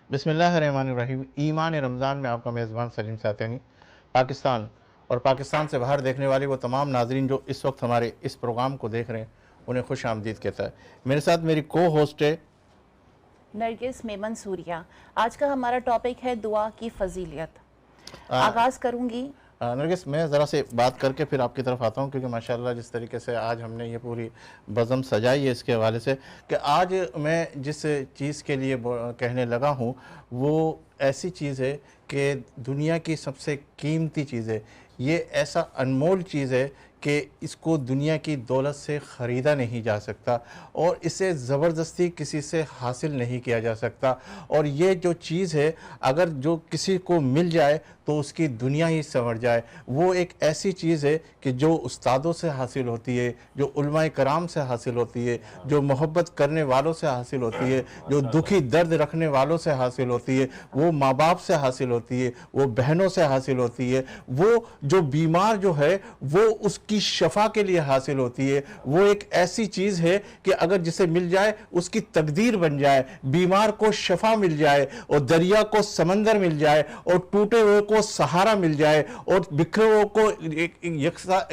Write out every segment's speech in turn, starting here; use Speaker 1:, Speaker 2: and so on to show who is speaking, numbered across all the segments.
Speaker 1: बिस्मिल्लाहिर्रहमानिर्रहीम। ईमान रमज़ान में आपका मेज़बान सलीम सातनी पाकिस्तान और पाकिस्तान से बाहर देखने वाले वो तमाम नाजरीन जो इस वक्त हमारे इस प्रोग्राम को देख रहे हैं उन्हें खुश आमदीद कहता है। मेरे साथ मेरी को होस्ट है
Speaker 2: नरगिस मेमन सूर्या। आज का हमारा टॉपिक है दुआ की फजीलियत।
Speaker 1: आ,
Speaker 2: आगाज़ करूंगी।
Speaker 1: नरगिस, मैं ज़रा से बात करके फिर आपकी तरफ आता हूँ, क्योंकि माशाल्लाह जिस तरीके से आज हमने ये पूरी बज़म सजाई है इसके हवाले से कि आज मैं जिस चीज़ के लिए कहने लगा हूँ वो ऐसी चीज़ है कि दुनिया की सबसे कीमती चीज़ है। ये ऐसा अनमोल चीज़ है कि इसको दुनिया की दौलत से ख़रीदा नहीं जा सकता और इसे ज़बरदस्ती किसी से हासिल नहीं किया जा सकता। और ये जो चीज़ है अगर जो किसी को मिल जाए तो उसकी दुनिया ही संवर जाए। वो एक ऐसी चीज़ है कि जो उस्तादों से हासिल होती है, जो उलमाए कराम से हासिल होती है, जो मोहब्बत करने वालों से हासिल होती है, जो दुखी दर्द रखने वालों से हासिल होती है, वो माँ बाप से हासिल होती है, वो बहनों से हासिल होती है, वो जो बीमार जो है वो उसकी शफा के लिए हासिल होती है। वो एक ऐसी चीज़ है कि अगर जिसे मिल जाए उसकी तकदीर बन जाए, बीमार को शफा मिल जाए और दरिया को समंदर मिल जाए और टूटे हुए को सहारा मिल जाए और बिखरे हुए को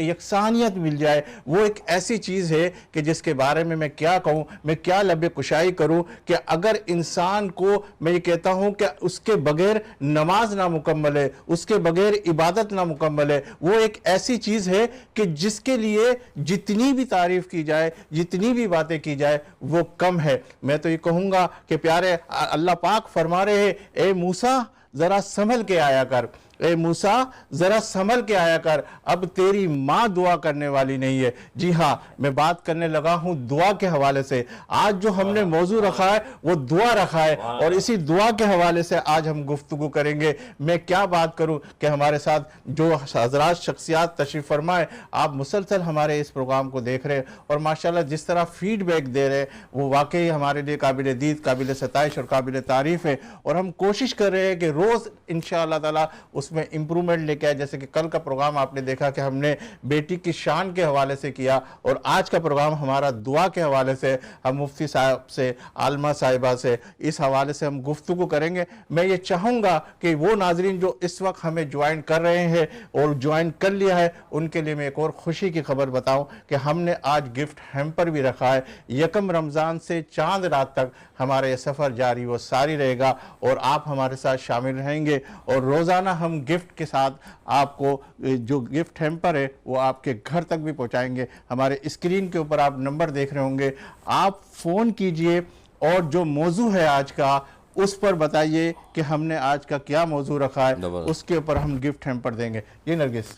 Speaker 1: यकसानियत मिल जाए। वो एक ऐसी चीज़ है कि जिसके बारे में मैं क्या कहूँ, मैं क्या लबे कुशाई करूँ कि अगर इंसान को मैं ये कहता हूँ कि उसके बगैर नमाज ना मुकम्मल है, उसके बगैर इबादत ना मुकम्मल है। वो एक ऐसी चीज़ है कि जिसके लिए जितनी भी तारीफ की जाए, जितनी भी बातें की जाए वो कम है। मैं तो ये कहूँगा कि प्यारे अल्लाह पाक फरमा रहे हैं, ए मूसा ज़रा संभल के आया कर, ए मूसा ज़रा संभल के आया कर, अब तेरी माँ दुआ करने वाली नहीं है। जी हाँ, मैं बात करने लगा हूँ दुआ के हवाले से। आज जो हमने मौजू रखा है वो दुआ रखा है और इसी दुआ के हवाले से आज हम गुफ्तगू करेंगे। मैं क्या बात करूँ कि हमारे साथ जो हज़रात शख्सियात तशरीफ़ फरमाए, आप मुसलसल हमारे इस प्रोग्राम को देख रहे हैं और माशाल्लाह जिस तरह फीडबैक दे रहे हैं वो वाकई हमारे लिए काबिल दीद, काबिल सताइश और काबिल तारीफ़ है। और हम कोशिश कर रहे हैं कि रोज़ इंशाअल्लाह ताला उसमें इंप्रूवमेंट लेके आए। जैसे कि कल का प्रोग्राम आपने देखा कि हमने बेटी की शान के हवाले से किया और आज का प्रोग्राम हमारा दुआ के हवाले से, हम मुफ्ती साहब से, आलमा साहिबा से इस हवाले से हम गुफ्तगू करेंगे। मैं ये चाहूँगा कि वो नाजरीन जो इस वक्त हमें ज्वाइन कर रहे हैं और ज्वाइन कर लिया है उनके लिए मैं एक और खुशी की खबर बताऊँ कि हमने आज गिफ्ट हैम्पर भी रखा है। यकम रमज़ान से चांद रात तक हमारा ये सफ़र जारी वो सारी रहेगा और आप हमारे साथ शामिल रहेंगे और रोज़ाना हम गिफ्ट के साथ आपको जो गिफ्ट हैम्पर है वो आपके घर तक भी पहुंचाएंगे। हमारे स्क्रीन के ऊपर आप नंबर देख रहे होंगे, आप फ़ोन कीजिए और जो मौजू है आज का उस पर बताइए कि हमने आज का क्या मौजू रखा है, उसके ऊपर हम गिफ्ट हैम्पर देंगे। ये नरगिस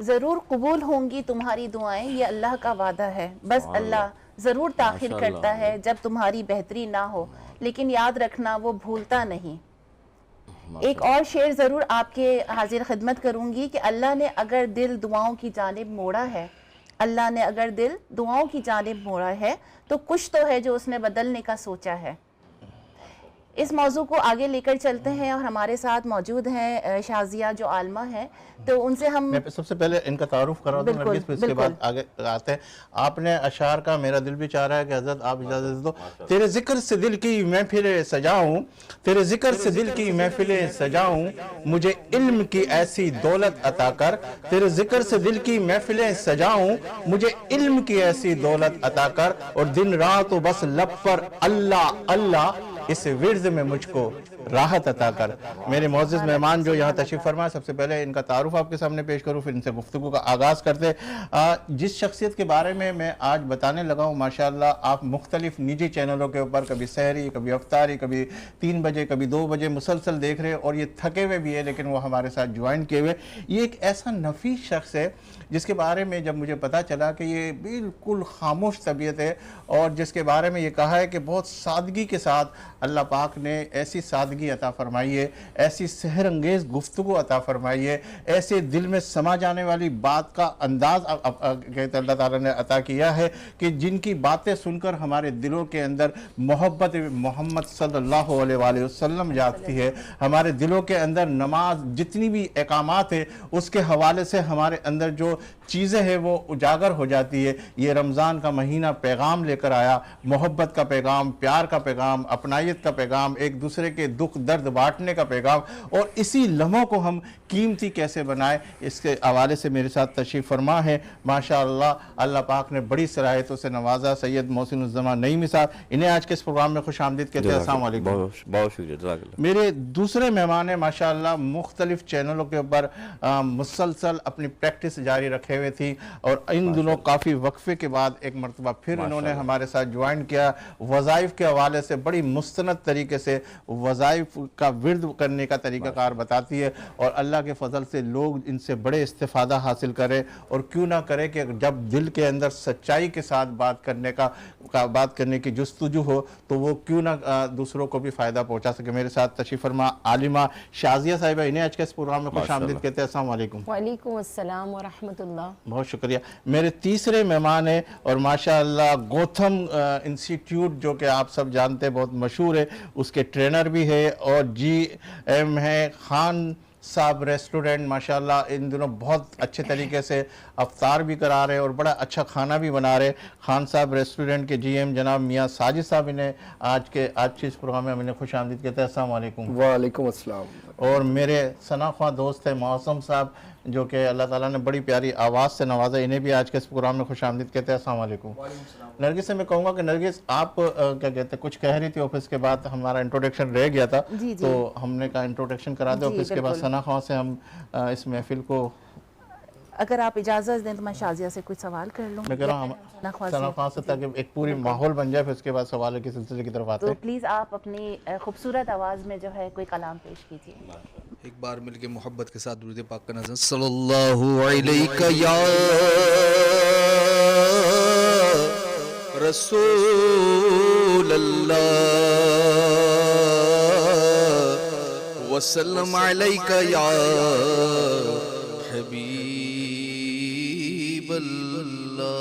Speaker 2: ज़रूर कबूल होंगी तुम्हारी दुआएं, ये अल्लाह का वादा है। बस अल्लाह ज़रूर ताखिर करता है जब तुम्हारी बेहतरी ना हो, लेकिन याद रखना वो भूलता नहीं। एक और शेर ज़रूर आपके हाजिर खिदमत करूंगी कि अल्लाह ने अगर दिल दुआओं की जानिब मोड़ा है, अल्लाह ने अगर दिल दुआओं की जानिब मोड़ा है तो कुछ तो है जो उसने बदलने का सोचा है। इस मौजू को आगे लेकर चलते हैं और हमारे साथ मौजूद हैं शाजिया जो आलमा हैं, तो उनसे हम
Speaker 1: सबसे पहले इनका तारुफ करा दूं नरगिस, फिर इसके बाद आगे आते हैं। आपने अशार का मेरा दिल भी चाह रहा है कि हज़रत आप इजाज़त दो। तेरे जिक्र से दिल की महफिलें सजाऊं, तेरे जिक्र से दिल की महफिलें सजाऊं, मुझे इल्म की ऐसी दौलत अता कर। तेरे जिक्र से दिल की महफिलें सजाऊं, मुझे इल्म की ऐसी दौलत अता कर और दिन रात तो बस लब पर अल्लाह अल्लाह, इस विर्द में मुझको राहत अता कर। मेरे मोअज़्ज़िज़ मेहमान जो यहाँ तशरीफ़ फरमा, सबसे पहले इनका तारुफ आपके सामने पेश करूँ, फिर इनसे गुफ्तगू का आगाज़ करते। जिस शख्सियत के बारे में मैं आज बताने लगा हूँ, माशाअल्लाह आप मुख्तलिफ निजी चैनलों के ऊपर कभी सहरी, कभी अफ्तारी, कभी 3 बजे, कभी 2 बजे मुसलसल देख रहे हैं और ये थके हुए भी है लेकिन वो हमारे साथ ज्वाइन किए हुए। ये एक ऐसा नफीस शख्स है जिसके बारे में जब मुझे पता चला कि ये बिल्कुल खामोश तबीयत है और जिसके बारे में ये कहा है कि बहुत सादगी के साथ अल्लाह पाक ने ऐसी सादगी अता फरमाई है, ऐसी सहर अंगेज़ गुफ्तगू अता फरमाई है, ऐसे दिल में समा जाने वाली बात का अंदाज़ कहते अल्लाह ताला ने अता किया है कि जिनकी बातें सुनकर हमारे दिलों के अंदर मोहब्बत मोहम्मद सल्लल्लाहु अलैहि वसल्लम जागती है। हमारे दिलों के अंदर नमाज जितनी भी अहकामात है उसके हवाले से हमारे अंदर जो चीज़ें हैं वो उजागर हो जाती है। ये रमज़ान का महीना पैगाम लेकर आया, मोहब्बत का पैगाम, प्यार का पैगाम, अपनाइत इंसानियत का पैगाम, एक दूसरे के दुख दर्द बांटने का पैगाम, और इसी लम्हों को हम कीमती कैसे बनाएं, इसके हवाले से मेरे साथ तशरीफ़ फरमा है माशाअल्लाह, अल्लाह पाक ने बड़ी सलाहियतों से नवाजा सैयद मोहसिनुज़्ज़मान नईमी साहब। इन्हें आज के इस प्रोग्राम में खुश आमदीद कहते हैं। अस्सलाम वालेकुम।
Speaker 3: बहुत शुक्रिया, जज़ाकल्लाह।
Speaker 1: मेरे दूसरे मेहमान हैं माशाअल्लाह, मुख्तलिफ चैनलों के ऊपर मुसलसल अपनी प्रैक्टिस जारी रखे हुए थी, और इन दिनों काफ़ी वक्फे के बाद एक मरतबा फिर इन्होंने हमारे साथ ज्वाइन किया। वज़ाइफ के हवाले से बड़ी मुस्तनद तरीके से वज़ाइफ का विर्द करने का तरीक़ाकार बताती है, और अल्लाह के फजल से लोग इनसे बड़े इस्तिफ़ादा हासिल करें, और क्यों ना करें कि जब दिल के अंदर सच्चाई के साथ बात करने की जुस्तजू हो तो वो क्यों ना दूसरों को भी फ़ायदा पहुंचा सके। मेरे साथ तशरीफ़ फरमा आलिमा शाज़िया साहिबा, इन्हें आज के इस प्रोग्राम में खुश आमदीद कहते हैं। अस्सलाम वालेकुम।
Speaker 4: वालेकुम अस्सलाम व रहमतुल्लाह।
Speaker 1: बहुत शुक्रिया। मेरे तीसरे मेहमान हैं, और माशाअल्लाह गोथम इंस्टीट्यूट जो कि आप सब जानते हैं बहुत मशहूर है, उसके ट्रेनर भी है, और GM है खान साहब रेस्टोरेंट। माशाल्लाह इन दिनों बहुत अच्छे तरीके से अफ्तार भी करा रहे हैं और बड़ा अच्छा खाना भी बना रहे हैं। खान साहब रेस्टोरेंट के GM जनाब मियाँ साजिद साहब इन्हें आज के इस प्रोग्राम में मैंने खुश आमदीद कहते हैं। अस्सलाम वालेकुम।
Speaker 3: वालेकुम अस्सलाम।
Speaker 1: और मेरे सनाख्वाह दोस्त है मौसम साहब, जो कि अल्लाह ताला ने बड़ी प्यारी आवाज़ से नवाजा, इन्हें भी आज के इस प्रोग्राम में खुश आमदीद कहते हैं। अस्सलाम वालेकुम। नरगिस से मैं कहूँगा कि नरगिस आप क्या कहते हैं, कुछ कह रही थी ऑफिस के बाद, हमारा इंट्रोडक्शन रह गया था, तो हमने कहा इंट्रोडक्शन करा दे, ऑफिस के बाद सनाख्वाह से हम इस महफिल को,
Speaker 2: अगर आप इजाज़त दें तो मैं शाजिया से कुछ सवाल कर लूँ।
Speaker 1: मैं कह रहा हूँ सनाख्वाह से, ताकि एक पूरी माहौल बन जाए, फिर उसके बाद सवाल के सिलसिले की तरफ आते
Speaker 2: तो
Speaker 1: हैं।
Speaker 2: प्लीज़ आप अपनी खूबसूरत आवाज़ में जो है कोई कलाम पेश कीजिए।
Speaker 5: एक बार मिलके मोहब्बत के साथ दुरूद पाक का नज़र सल्लल्लाहु अलैका या रसूल अल्लाह वसल्लम अलैका या हबीब अल्लाह।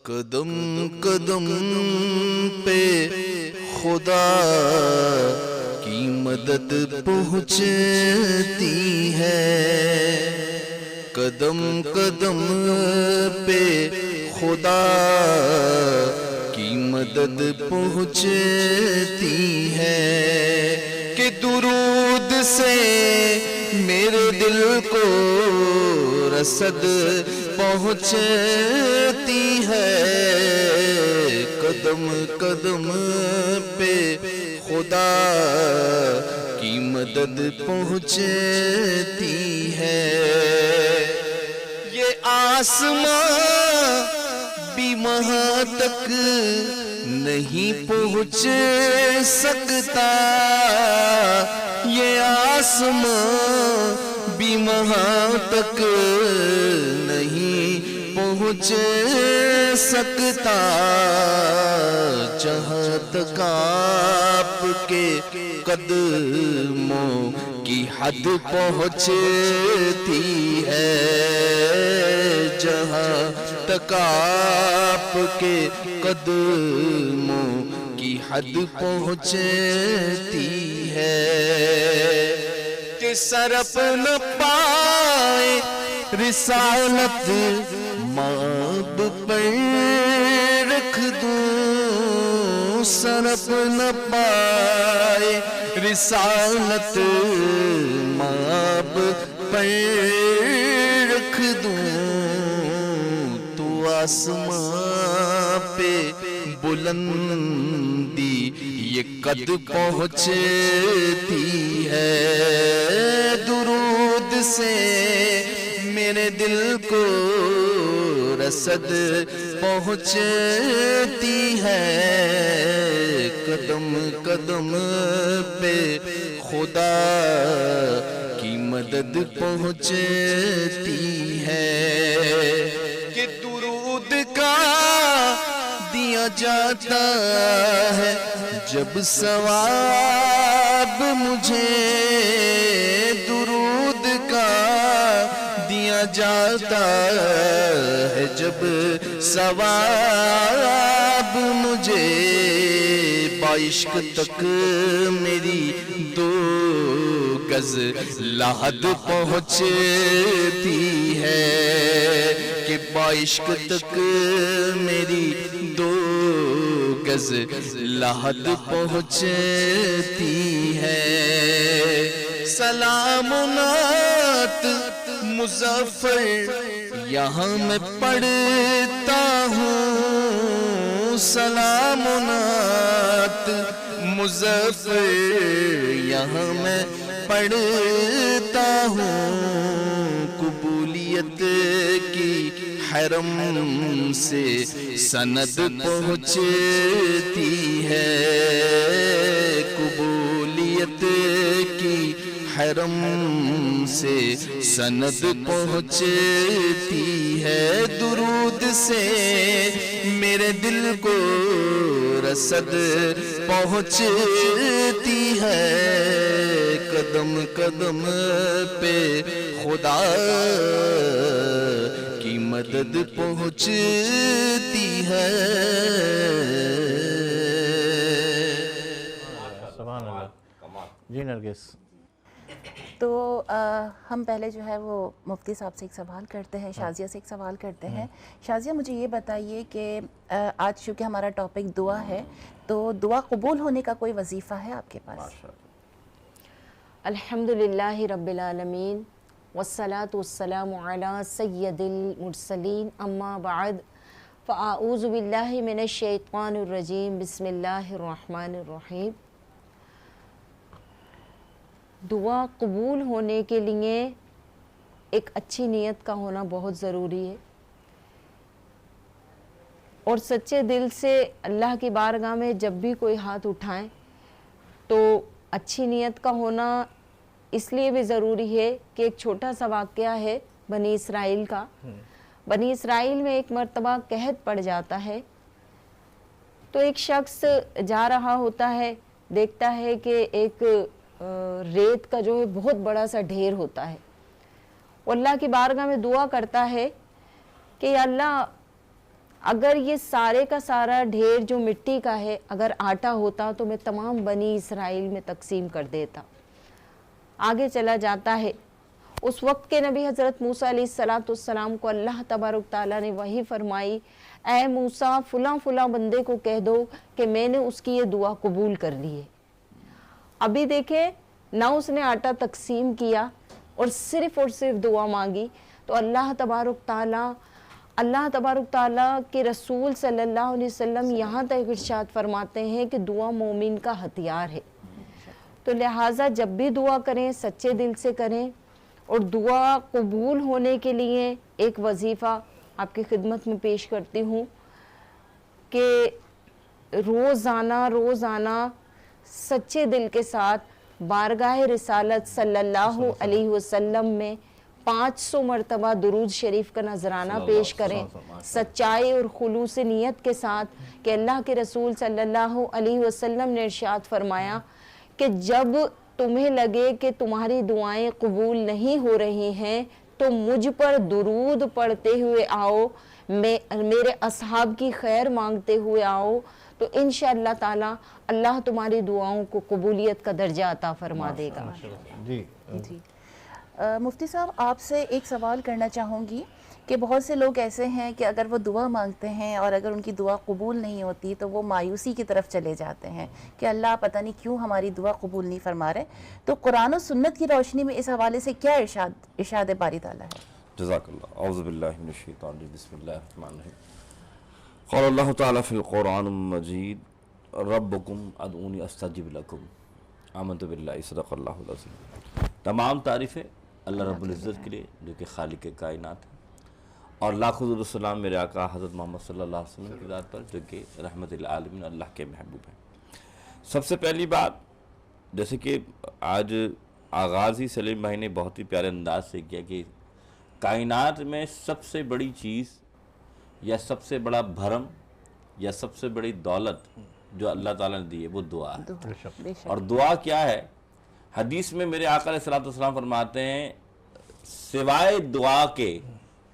Speaker 5: कदम कदम पे खुदा की मदद पहुँचती है, कदम कदम पे खुदा की मदद पहुँचती है, कि दुरूद से मेरे दिल को रसद पहुँचती है, कदम कदम पे खुदा की मदद पहुँचती है। ये आसमां भी वहाँ तक नहीं पहुँच सकता, ये आसमां भी वहाँ तक नहीं पहुँच सकता, जहाँ तक आपके कदमों की हद पहुँचती है, जहाँ तक आपके कदमों की हद पहुँचती है, कि सरप न पाए रिसालत माब पर रख दूं, सरप न पाए रिसालत माब पर रख दूं, तो आसमां पे बुलंदी ये कद पहुँचती है, दुरूद से मेरे दिल को रसद पहुँचती है, कदम कदम पे खुदा की मदद पहुँचती है, कि दुरूद का दिया जाता है जब सवाब मुझे, दुरूद का दिया जाता है जब सवाब मुझे, बाइश्क तक मेरी दो गज लाहद पहुँचती है, कि बाइश्क तक मेरी दो गज लहद पहुँचती है। सलामुनात मुजफ्फर यहाँ मैं पढ़ता हूँ, सलामुनात मुजफ्फर यहाँ मैं पढ़ता हूँ। कबूलियत की हरम से सनद पहुँचती है। कबूलियत की हरम से सनद पहुँचती है। दुरूद से मेरे दिल को रसद पहुँचती है। कदम कदम पे खुदा की मदद पहुँचती है।
Speaker 1: सुभान अल्लाह। जी नरगिस।
Speaker 2: तो हम पहले जो है वो मुफ्ती साहब से एक सवाल करते हैं, शाजिया से एक सवाल करते हैं। शाजिया, मुझे ये बताइए कि आज चूँकि हमारा टॉपिक दुआ है, तो दुआ कबूल होने का कोई वजीफ़ा है आपके पास?
Speaker 4: अल्हम्दुलिल्लाहि रब्बिल आलमीन वस्सलातु वस्सलामु अला सय्यदिल मुरसलीन अम्मा बाद फ़अऊज़ु बिल्लाहि मिनश शैतानिर रजीम बिस्मिल्लाहिर रहमानिर रहीम। दुआ कबूल होने के लिए एक अच्छी नीयत का होना बहुत ज़रूरी है और सच्चे दिल से अल्लाह की बारगाह में जब भी कोई हाथ उठाएं तो अच्छी नीयत का होना इसलिए भी ज़रूरी है कि एक छोटा सा वाक़या है बनी इसराइल का। बनी इसराइल में एक मर्तबा कहत पड़ जाता है, तो एक शख्स जा रहा होता है, देखता है कि एक रेत का जो है बहुत बड़ा सा ढेर होता है। अल्लाह की बारगाह में दुआ करता है कि अल्लाह, अगर ये सारे का सारा ढेर जो मिट्टी का है अगर आटा होता तो मैं तमाम बनी इसराइल में तकसीम कर देता। आगे चला जाता है। उस वक्त के नबी हज़रत मूसा अलैहिस्सलाम को अल्लाह तबारक ताला ने वही फरमाई, ऐ मूसा फुला फुला बंदे को कह दो कि मैंने उसकी ये दुआ कबूल कर ली है। अभी देखे ना उसने आटा तकसीम किया और सिर्फ दुआ मांगी, तो अल्लाह तबारक ताला के रसूल सल्लल्लाहु अलैहि वसल्लम यहाँ तक इरशाद फरमाते हैं कि दुआ मोमिन का हथियार है। तो लिहाजा जब भी दुआ करें सच्चे दिल से करें। और दुआ कबूल होने के लिए एक वजीफ़ा आपकी खिदमत में पेश करती हूँ कि रोज़ाना सच्चे दिल के साथ बारगाह रिसालत सल्लल्लाहु अलैहि वसल्लम में 500 मरतबा दुरूद शरीफ का नजराना पेश करें, सच्चाई और खुलूस नीयत के साथ कि अल्लाह के रसूल सल्लल्लाहु अलैहि वसल्लम ने इरशाद फरमाया कि जब तुम्हें लगे कि तुम्हारी दुआएं कबूल नहीं हो रही हैं तो मुझ पर दुरूद पढ़ते हुए आओ, मेरे असहाब की खैर मांगते हुए आओ, तो इंशाअल्लाह ताला अल्लाह तुम्हारी दुआओं को कबूलियत का दर्जा अता फरमा देगा।
Speaker 1: जी
Speaker 2: जी। मुफ्ती साहब, आपसे एक सवाल करना चाहूँगी कि बहुत से लोग ऐसे हैं कि अगर वो दुआ मांगते हैं और अगर उनकी दुआ कबूल नहीं होती तो वो मायूसी की तरफ चले जाते हैं कि अल्लाह पता नहीं क्यों हमारी दुआ कबूल नहीं फरमा रहे। तो कुरान और सुन्नत की रोशनी में इस हवाले से क्या इरशाद बारी ताला है?
Speaker 3: जज़ाकल्लाह। औज़ु बिल्लाहि मिनश शैतानिर रजीम। बिस्मिल्लाहिर रहमानिर रहीम। क़ाल अल्लाहु तआला फ़िल क़ुरआनिल मजीद रब्बुकुम अदऊनी अस्तजिब लकुम आमनतु बिल्लाहि सदक़ल्लाहुल अज़ीम। तमाम तारीफ़ें अल्लाह रब्बुल इज़्ज़त के लिए जो कि खालिक कायनात है, और लाखों दुरूद सलाम मेरे आका हज़रत मोहम्मद सल्लल्लाहु अलैहि वसल्लम की ज़ात पर जो कि रहमतुल आलमीन अल्लाह के महबूब हैं। सबसे पहली बात, जैसे कि आज आगाज़ ही सलीम भाई ने बहुत ही प्यारे अंदाज से किया कि कायनात में सबसे बड़ी चीज़ या सबसे बड़ा भरम या सबसे बड़ी दौलत जो अल्लाह ताला ने दी है वो दुआ है। और दुआ क्या है? हदीस में मेरे आका अलैहिस्सलातु वस्सलाम फरमाते हैं, सिवाय दुआ के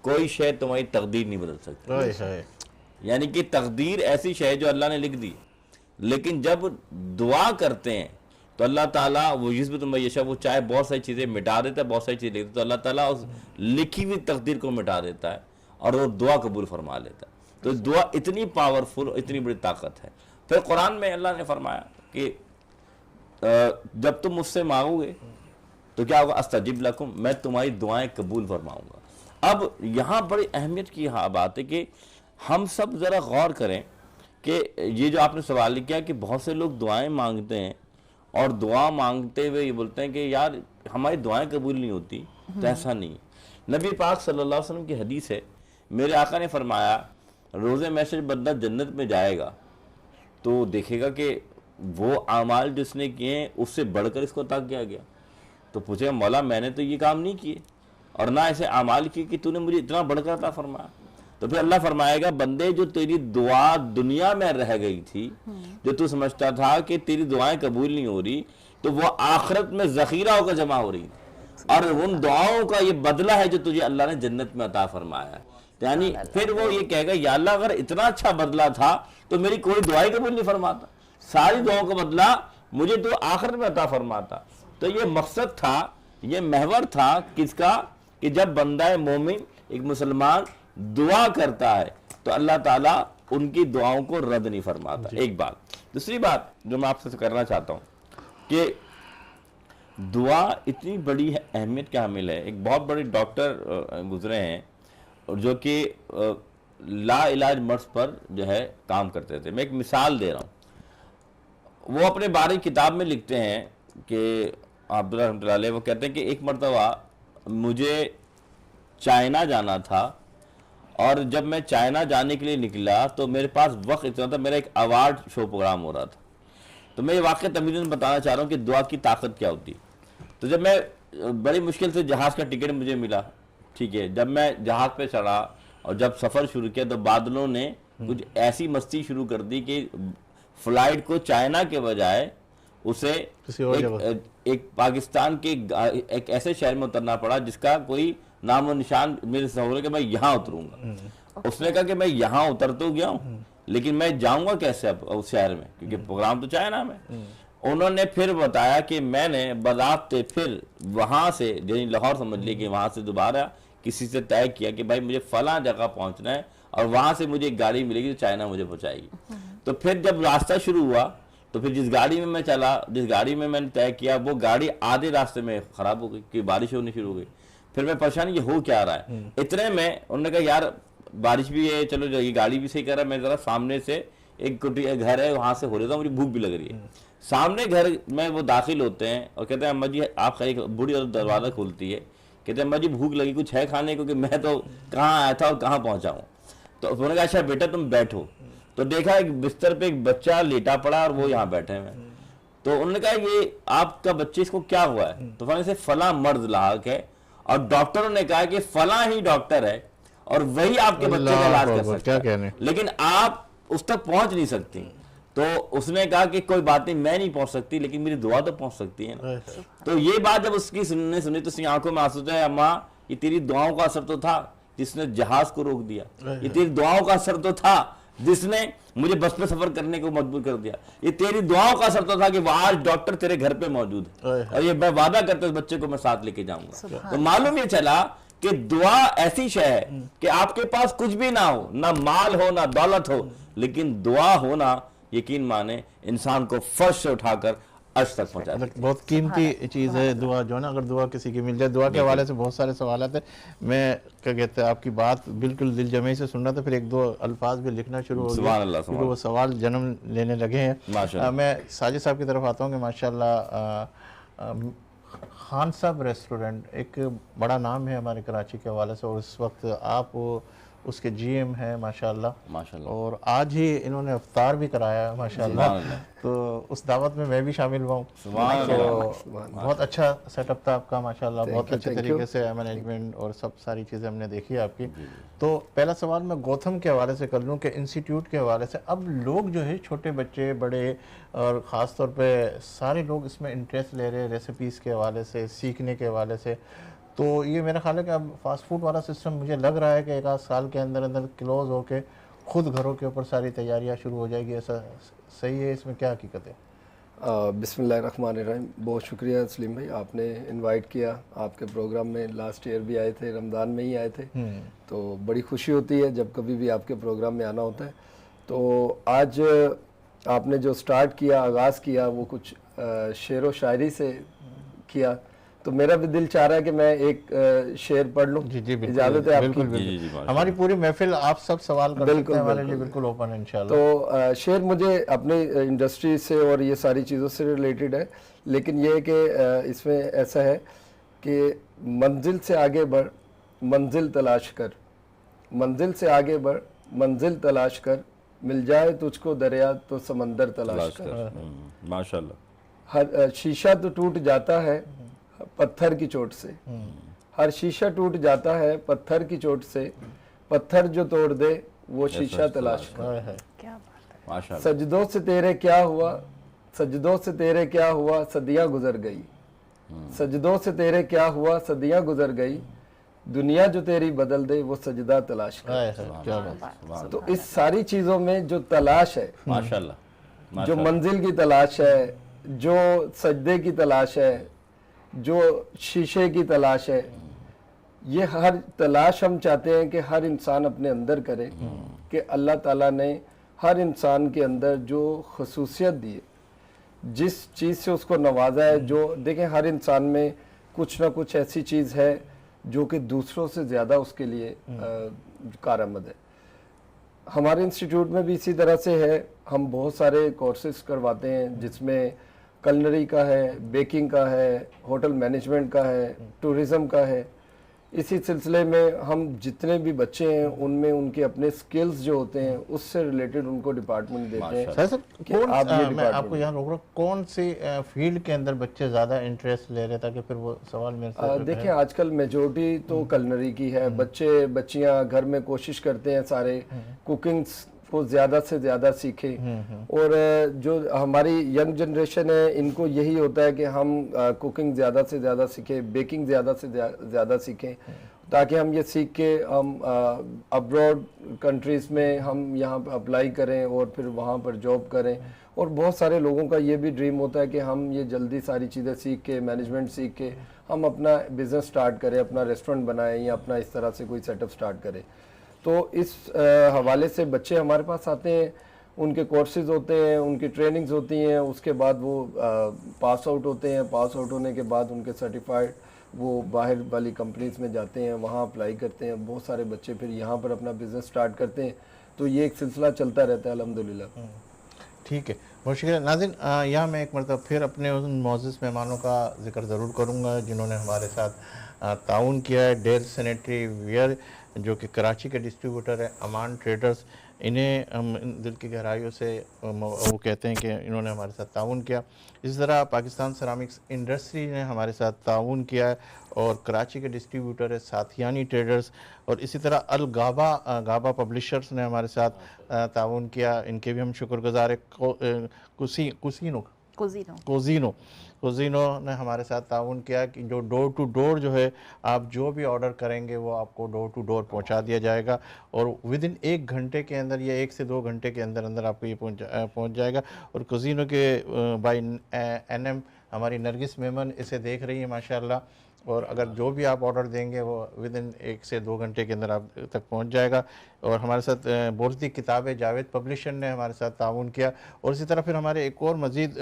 Speaker 3: कोई शय तुम्हारी तकदीर नहीं बदल सकती। यानी कि तकदीर ऐसी शय जो अल्लाह ने लिख दी, लेकिन जब दुआ करते हैं तो अल्लाह ताला वो युज़्बितु तुम यशा, वो चाहे बहुत सारी चीज़ें मिटा देता है, बहुत सारी चीज़ें लिख देता है, तो अल्लाह ताला उस लिखी हुई तकदीर को मिटा देता है और वो दुआ कबूल फरमा लेता है। तो दुआ इतनी पावरफुल, इतनी बड़ी ताकत है। फिर कुरान में अल्लाह ने फरमाया कि जब तुम मुझसे मांगोगे तो क्या होगा, अस्तजिब लकुम, मैं तुम्हारी दुआएं कबूल फरमाऊंगा। अब यहाँ बड़ी अहमियत की बात है कि हम सब ज़रा गौर करें कि ये जो आपने सवाल किया कि बहुत से लोग दुआएं मांगते हैं और दुआ मांगते हुए ये बोलते हैं कि यार हमारी दुआएं कबूल नहीं होती, तो ऐसा नहीं है। नबी पाक सल्लल्लाहु अलैहि वसल्लम की हदीस है, मेरे आका ने फरमाया रोज़े महशर बंदा जन्नत में जाएगा तो देखेगा कि वो आमाल जिसने किए हैं उससे बढ़कर इसको अता किया गया। तो पूछेगा मौला मैंने तो ये काम नहीं किए और ना ऐसे आमाल किए कि तूने मुझे इतना बढ़कर अता फरमाया। तो फिर अल्लाह फरमाएगा बंदे जो तेरी दुआ दुनिया में रह गई थी, जो तू समझता था कि तेरी दुआएं कबूल नहीं हो रही, तो वो आखिरत में जखीरा होकर जमा हो रही थी और उन दुआओं का ये बदला है जो तुझे अल्लाह ने जन्नत में अता फरमाया। यानी फिर वो ये कहेगा या अल्लाह अगर इतना अच्छा बदला था तो मेरी कोई दुआई कबूल नहीं फरमाता, सारी दुआओं का बदला मुझे तो आखिरत में अता फरमाता। तो ये मकसद था, ये महवर था किसका, कि जब बंदा मोमिन एक मुसलमान दुआ करता है तो अल्लाह ताला उनकी दुआओं को रद्द नहीं फरमाता। एक बात। दूसरी बात जो मैं आपसे करना चाहता हूँ कि दुआ इतनी बड़ी अहमियत के हामिल है। एक बहुत बड़े डॉक्टर गुजरे हैं और जो कि ला इलाज मर्ज पर जो है काम करते थे। मैं एक मिसाल दे रहा हूँ। वो अपने बारे किताब में लिखते हैं कि अब्दुल्लाह रहमतुल्लाह अलैह, वो कहते हैं कि एक मरतबा मुझे चाइना जाना था और जब मैं चाइना जाने के लिए निकला तो मेरे पास वक्त इतना था, मेरा एक अवार्ड शो प्रोग्राम हो रहा था। तो मैं ये वाक़या तमीज़न बताना चाह रहा हूँ कि दुआ की ताकत क्या होती। तो जब मैं बड़ी मुश्किल से जहाज़ का टिकट मुझे मिला, ठीक है, जब मैं जहाज़ पे चढ़ा और जब सफ़र शुरू किया तो बादलों ने कुछ ऐसी मस्ती शुरू कर दी कि फ्लाइट को चाइना के बजाय उसे एक पाकिस्तान के एक ऐसे शहर में उतरना पड़ा जिसका कोई नाम और निशान मेरे सहोरे कि मैं यहाँ उतरूंगा। उसने कहा कि मैं यहाँ उतर तो गया हूँ लेकिन मैं जाऊंगा कैसे अब उस शहर में, क्योंकि प्रोग्राम तो चाइना में। उन्होंने फिर बताया कि मैंने बज़ाब्ते फिर वहां से, यानी लाहौर समझ ली, कि वहां से दोबारा किसी से तय किया कि भाई मुझे फला जगह पहुंचना है और वहां से मुझे एक गाड़ी मिलेगी जो चाइना मुझे पहुंचाएगी। तो फिर जब रास्ता शुरू हुआ तो फिर जिस गाड़ी में मैं चला, जिस गाड़ी में मैंने तय किया, वो गाड़ी आधे रास्ते में खराब हो गई कि बारिश होनी शुरू हो गई। फिर मैं परेशान, ये हो क्या रहा है। इतने में उन्होंने कहा यार बारिश भी है, चलो ये गाड़ी भी सही कर रहा है, मैं जरा सामने से एक कुटिया घर है वहां से हो लेता हूँ, मुझे भूख भी लग रही है। सामने घर में वो दाखिल होते हैं और कहते हैं अम्मा जी आप खरीद, बूढ़ी और दरवाजा खोलती है, कहते हैं अम्मा जी भूख लगी, कुछ है खाने को, कि मैं तो कहाँ आया था और कहाँ पहुंचा हूँ। तो उन्होंने कहा अच्छा बेटा तुम बैठो। तो देखा एक बिस्तर पे एक बच्चा लेटा पड़ा और वो यहाँ बैठे हुए। तो उन्होंने कहा ये आपका बच्चे इसको क्या हुआ है। तो फिर से फला मर्ज लाक है और डॉक्टरों ने कहा कि फला ही डॉक्टर है और वही आपके बच्चे का इलाज कर सकता है, लेकिन आप उस तक पहुंच नहीं सकती। तो उसने कहा कि कोई बात नहीं, मैं नहीं पहुंच सकती लेकिन मेरी दुआ तो पहुंच सकती है ना। तो ये बात जब उसकी सुनी तो उसकी आंखों में आंसू है, अम्मा ये तेरी दुआओं का असर तो था जिसने जहाज को रोक दिया, ये तेरी दुआओं का असर तो था जिसने मुझे बस पे सफर करने को मजबूर कर दिया, ये तेरी दुआओं का असर तो था कि वो आज डॉक्टर तेरे घर पे मौजूद है और ये मैं वादा करते उस बच्चे को मैं साथ लेके जाऊंगा। तो मालूम ये चला कि दुआ ऐसी शय है कि आपके पास कुछ भी ना हो, ना माल हो ना दौलत हो, लेकिन दुआ होना यकीन माने इंसान को फर्श से उठाकर अर्श तक पहुंचा देती है।
Speaker 1: बहुत कीमती चीज़ है दुआ जो है ना, अगर दुआ किसी की मिल जाए। दुआ के हवाले से बहुत सारे सवाल आते हैं। मैं क्या कहते हैं आपकी बात बिल्कुल दिल जमे से सुन रहा था, फिर एक दो अल्फाज भी लिखना शुरू हो गया, फिर वो सवाल जन्म लेने लगे हैं। मैं साजिद साहब की तरफ आता हूँ कि माशाल्लाह खान साहब रेस्टोरेंट एक बड़ा नाम है हमारे कराची के हवाले से और इस वक्त आप उसके जीएम हैं माशाल्लाह, और आज ही इन्होंने इफ्तार भी कराया माशाल्लाह। तो उस दावत में मैं भी शामिल हुआ हूँ। तो बहुत अच्छा सेटअप था आपका माशाल्लाह, बहुत अच्छे तरीके से मैनेजमेंट और सब सारी चीज़ें हमने देखी आपकी। तो पहला सवाल मैं गौतम के हवाले से कर लूँ कि इंस्टीट्यूट के हवाले से अब लोग जो है छोटे बच्चे बड़े और ख़ास तौर पे सारे लोग इसमें इंटरेस्ट ले रहे हैं रेसिपीज़ के हवाले से, सीखने के हवाले से। तो ये मेरा ख्याल है कि अब फास्ट फूड वाला सिस्टम मुझे लग रहा है कि एक आध साल के अंदर अंदर क्लोज होके खुद घरों के ऊपर सारी तैयारियां शुरू हो जाएगी, ऐसा सही है? इसमें क्या हकीकत है?
Speaker 6: बिस्मिल्लाहिर्रहमानिर्रहीम। बहुत शुक्रिया सलीम भाई, आपने इनवाइट किया। आपके प्रोग्राम में लास्ट ईयर भी आए थे, रमज़ान में ही आए थे, तो बड़ी खुशी होती है जब कभी भी आपके प्रोग्राम में आना होता है। तो आज आपने जो स्टार्ट किया, आगाज़ किया, वो कुछ शेर व शायरी से किया, तो मेरा भी दिल चाह रहा है कि मैं एक शेर पढ़ लूँ।
Speaker 1: जी जी बिल्कुल,
Speaker 6: इजाज़त है आपकी?
Speaker 1: बिल्कुल
Speaker 3: जी,
Speaker 1: बिल्कुल।
Speaker 3: माशाल्लाह।
Speaker 1: हमारी पूरी महफिल आप सब सवाल कर सकते
Speaker 6: बिल्कुल,
Speaker 1: हैं, हमारे लिए
Speaker 6: बिल्कुल।
Speaker 1: बिल्कुल ओपन है इंशाल्लाह।
Speaker 6: तो शेर मुझे अपनी इंडस्ट्री से और ये सारी चीज़ों से रिलेटेड है, लेकिन ये है कि इसमें ऐसा है कि मंजिल से आगे बढ़, मंजिल तलाश कर, मंजिल से आगे बढ़, मंजिल तलाश कर, मिल जाए तुझको दरिया तो समंदर तलाश कर।
Speaker 3: माशाल्लाह।
Speaker 6: हर शीशा तो टूट जाता है पत्थर की चोट से, हर शीशा टूट जाता है पत्थर की चोट से, पत्थर जो तोड़ दे वो शीशा तलाश कर।
Speaker 1: हाय हाय।
Speaker 2: क्या बात है।
Speaker 3: माशाल्लाह।
Speaker 6: सजदों से तेरे क्या हुआ, सजदों से तेरे क्या हुआ, सदियां गुजर गई, सजदों से तेरे क्या हुआ, सदियां गुजर गई, दुनिया जो तेरी बदल दे वो सजदा तलाश कर।
Speaker 1: हाय हाय, क्या बात।
Speaker 6: तो इस सारी चीज़ों में जो तलाश है,
Speaker 3: माशाल्लाह।
Speaker 6: जो मंजिल की तलाश है, जो सजदे की तलाश है, जो शीशे की तलाश है, ये हर तलाश हम चाहते हैं कि हर इंसान अपने अंदर करे कि अल्लाह ताला ने हर इंसान के अंदर जो खसूसियत दी है, जिस चीज़ से उसको नवाजा है, जो देखें हर इंसान में कुछ ना कुछ ऐसी चीज़ है जो कि दूसरों से ज़्यादा उसके लिए कारआमद है। हमारे इंस्टीट्यूट में भी इसी तरह से है, हम बहुत सारे कोर्सेज करवाते हैं जिसमें कलनरी का है, बेकिंग का है, होटल मैनेजमेंट का है, टूरिज़म का है। इसी सिलसिले में हम जितने भी बच्चे हैं उनमें उनके अपने स्किल्स जो होते हैं उससे रिलेटेड उनको डिपार्टमेंट देते हैं।
Speaker 1: सर
Speaker 6: कि
Speaker 1: कौन
Speaker 6: आप ये
Speaker 1: मैं
Speaker 6: डिपार्टमेंट-
Speaker 1: आपको यहाँ रोक रहा हूँ, कौन सी फील्ड के अंदर बच्चे ज़्यादा इंटरेस्ट ले रहे हैं, ताकि फिर वो सवाल मेरे से
Speaker 6: देखिए आजकल मेजोरिटी तो कलनरी की है, बच्चे बच्चियां घर में कोशिश करते हैं सारे कुकिंग को ज़्यादा से ज़्यादा सीखें, और जो हमारी यंग जनरेशन है इनको यही होता है कि हम कुकिंग ज़्यादा से ज़्यादा सीखें, बेकिंग ज़्यादा से ज़्यादा सीखें, ताकि हम ये सीख के हम अब्रॉड कंट्रीज़ में हम यहाँ पर अप्लाई करें और फिर वहाँ पर जॉब करें। और बहुत सारे लोगों का ये भी ड्रीम होता है कि हम ये जल्दी सारी चीज़ें सीख के, मैनेजमेंट सीख के हम अपना बिज़नेस स्टार्ट करें, अपना रेस्टोरेंट बनाएं या अपना इस तरह से कोई सेटअप स्टार्ट करें। तो इस हवाले से बच्चे हमारे पास आते हैं, उनके कोर्सेज होते हैं, उनकी ट्रेनिंग्स होती हैं, उसके बाद वो पास आउट होते हैं, पास आउट होने के बाद उनके सर्टिफाइड वो बाहर वाली कंपनीज में जाते हैं, वहाँ अप्लाई करते हैं। बहुत सारे बच्चे फिर यहाँ पर अपना बिज़नेस स्टार्ट करते हैं, तो ये एक सिलसिला चलता रहता है अल्हम्दुलिल्लाह।
Speaker 1: ठीक है, बहुत शुक्रिया नाज़रीन। यहाँ मैं एक मरतबा फिर अपने उन मौजूद मेहमानों का जिक्र ज़रूर करूँगा जिन्होंने हमारे साथ ताउन किया है। डेल सैनिटरी वेयर जो कि कराची के डिस्ट्रीब्यूटर है, अमान ट्रेडर्स, इन्हें हम दिल की गहराइयों से वो कहते हैं कि इन्होंने हमारे साथ ताउन किया। इसी तरह पाकिस्तान सरामिक्स इंडस्ट्री ने हमारे साथ ताउन किया है, और कराची के डिस्ट्रीब्यूटर है साथियानी ट्रेडर्स, और इसी तरह अल गाबा पब्लिशर्स ने हमारे साथ ताउन किया, इनके भी हम शुक्रगुजार है। कोजिनो ने हमारे साथ ताउन किया कि जो डोर टू डोर जो है, आप जो भी ऑर्डर करेंगे वो आपको डोर टू डोर पहुंचा दिया जाएगा, और विद इन 1 घंटे के अंदर या 1 से 2 घंटे के अंदर अंदर आपको ये पहुंच जाएगा। और कोजिनो के बाई NM हमारी नरगिस मेमन इसे देख रही है माशाल्लाह, और अगर जो भी आप ऑर्डर देंगे वो विद इन 1 से 2 घंटे के अंदर आप तक पहुंच जाएगा। और हमारे साथ बोलती किताबें जावेद पब्लिशर ने हमारे साथ ताउन किया। और इसी तरह फिर हमारे एक और मज़ीद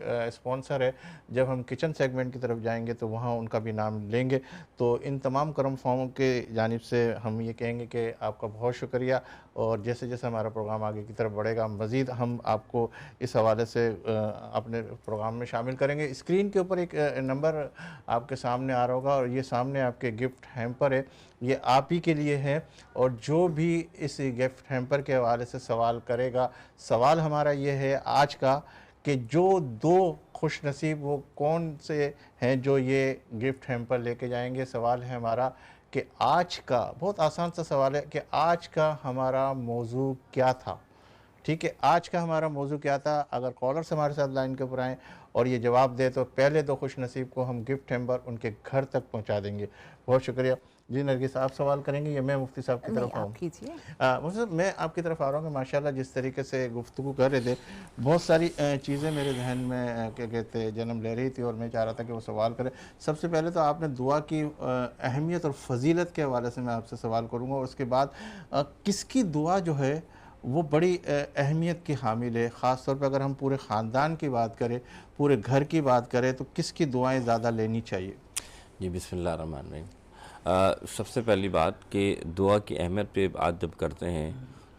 Speaker 1: स्पॉन्सर है, जब हम किचन सेगमेंट की तरफ जाएंगे तो वहाँ उनका भी नाम लेंगे। तो इन तमाम करम फॉर्मों के जानिब से हम ये कहेंगे कि आपका बहुत शुक्रिया, और जैसे जैसे हमारा प्रोग्राम आगे की तरफ बढ़ेगा मज़ीद हम आपको इस हवाले से अपने प्रोग्राम में शामिल करेंगे। स्क्रीन के ऊपर एक नंबर आपके सामने आ रहा होगा, और ये सामने आपके गिफ्ट हैम्पर है, ये आप ही के लिए है। और जो भी इस गिफ्ट हैम्पर के हवाले से सवाल करेगा, सवाल हमारा ये है आज का कि जो 2 खुश नसीब वो कौन से हैं जो ये गिफ्ट हैम्पर लेके जाएंगे। सवाल है हमारा कि आज का, बहुत आसान सा सवाल है कि आज का हमारा मौजू क्या था। ठीक है, आज का हमारा मौजू क्या था। अगर कॉलर्स हमारे साथ लाइन के ऊपर आएँ और ये जवाब दे तो पहले 2 खुश नसीब को हम गिफ्ट हैम्पर उनके घर तक पहुंचा देंगे। बहुत शुक्रिया जी। नरगिस आप सवाल करेंगे या मैं मुफ्ती साहब की तरफ आऊँ? मुझे मैं आपकी तरफ आ रहा हूँ कि माशाल्लाह जिस तरीके से गुफ्तगू कर रहे थे, बहुत सारी चीज़ें मेरे जहन में क्या कहते जन्म ले रही थी, और मैं चाह रहा था कि वो सवाल करें। सबसे पहले तो आपने दुआ की अहमियत और फजीलत के हवाले से मैं आपसे सवाल करूँगा, और उसके बाद किसकी दुआ जो है वो बड़ी अहमियत की हामिल है। ख़ास तौर पर अगर हम पूरे ख़ानदान की बात करें, पूरे घर की बात करें, तो किसकी दुआएं ज़्यादा लेनी चाहिए?
Speaker 3: जी बिस्मिल्लाहिर्रहमानिर्रहीम। सबसे पहली बात कि दुआ की अहमियत पे बात जब करते हैं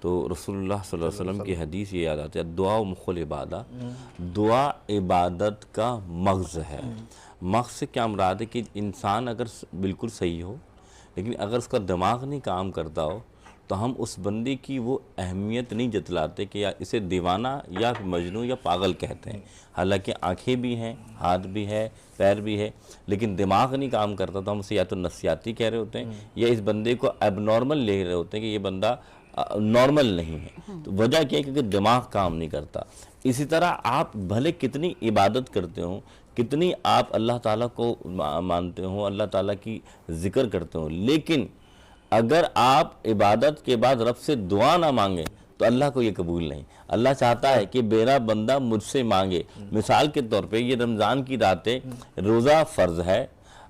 Speaker 3: तो रसूलुल्लाह सल्लल्लाहु अलैहि वसल्लम की हदीस ये याद आती है, दुआ मुखल इबादा, दुआ इबादत का मग़ज़ है। मग़ज़ से क्या मुराद है कि इंसान अगर बिल्कुल सही हो लेकिन अगर उसका दिमाग नहीं काम करता हो तो हम उस बंदे की वो अहमियत नहीं जतलाते कि या इसे दीवाना या मजनू या पागल कहते हैं। हालांकि आंखें भी हैं, हाथ भी है, पैर भी है, लेकिन दिमाग नहीं काम करता तो हम उसे या तो नफसियाती कह रहे होते हैं या इस बंदे को एबनॉर्मल ले रहे होते हैं कि ये बंदा नॉर्मल नहीं है। तो वजह क्या है? क्योंकि दिमाग काम नहीं करता। इसी तरह आप भले कितनी इबादत करते हो, कितनी आप अल्लाह ताला को मानते हो, अल्लाह ताला की ज़िक्र करते हो, लेकिन अगर आप इबादत के बाद रब से दुआ ना मांगे तो अल्लाह को ये कबूल नहीं। अल्लाह चाहता है कि मेरा बंदा मुझसे मांगे। मिसाल के तौर पे ये रमज़ान की रातें, रोज़ा फ़र्ज़ है,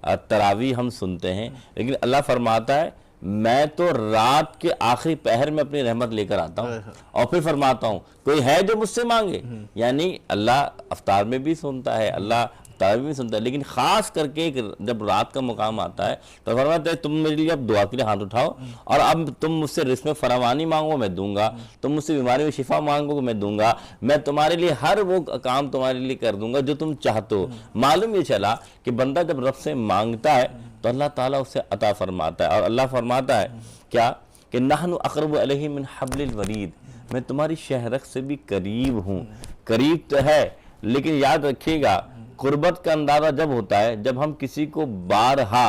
Speaker 3: तरावी हम सुनते हैं, लेकिन अल्लाह फरमाता है मैं तो रात के आखिरी पहर में अपनी रहमत लेकर आता हूँ और फिर फरमाता हूँ कोई है जो मुझसे मांगे। यानी अल्लाह अफ्तार में भी सुनता है, अल्लाह तरावी में सुनता है, लेकिन ख़ास करके जब रात का मुकाम आता है तो फरमाता है तुम मेरे लिए अब दुआ के लिए हाथ उठाओ और अब तुम मुझसे रिस्क में फरावानी मांगो मैं दूंगा, तुम मुझसे बीमारी में शिफा मांगो मैं दूंगा, मैं तुम्हारे लिए हर वो काम तुम्हारे लिए कर दूंगा जो तुम चाहते हो। मालूम ये चला कि बंदा जब रब से मांगता है तो अल्लाह ताला उसे अता फरमाता है। और अल्लाह फरमाता है क्या कि नहनु अक़रबु अलैहि मिन हब्लिल वरीद, मैं तुम्हारी शहरक से भी करीब हूँ। करीब तो है लेकिन याद रखिएगा कुर्बत का अंदाज़ा जब होता है जब हम किसी को बारहा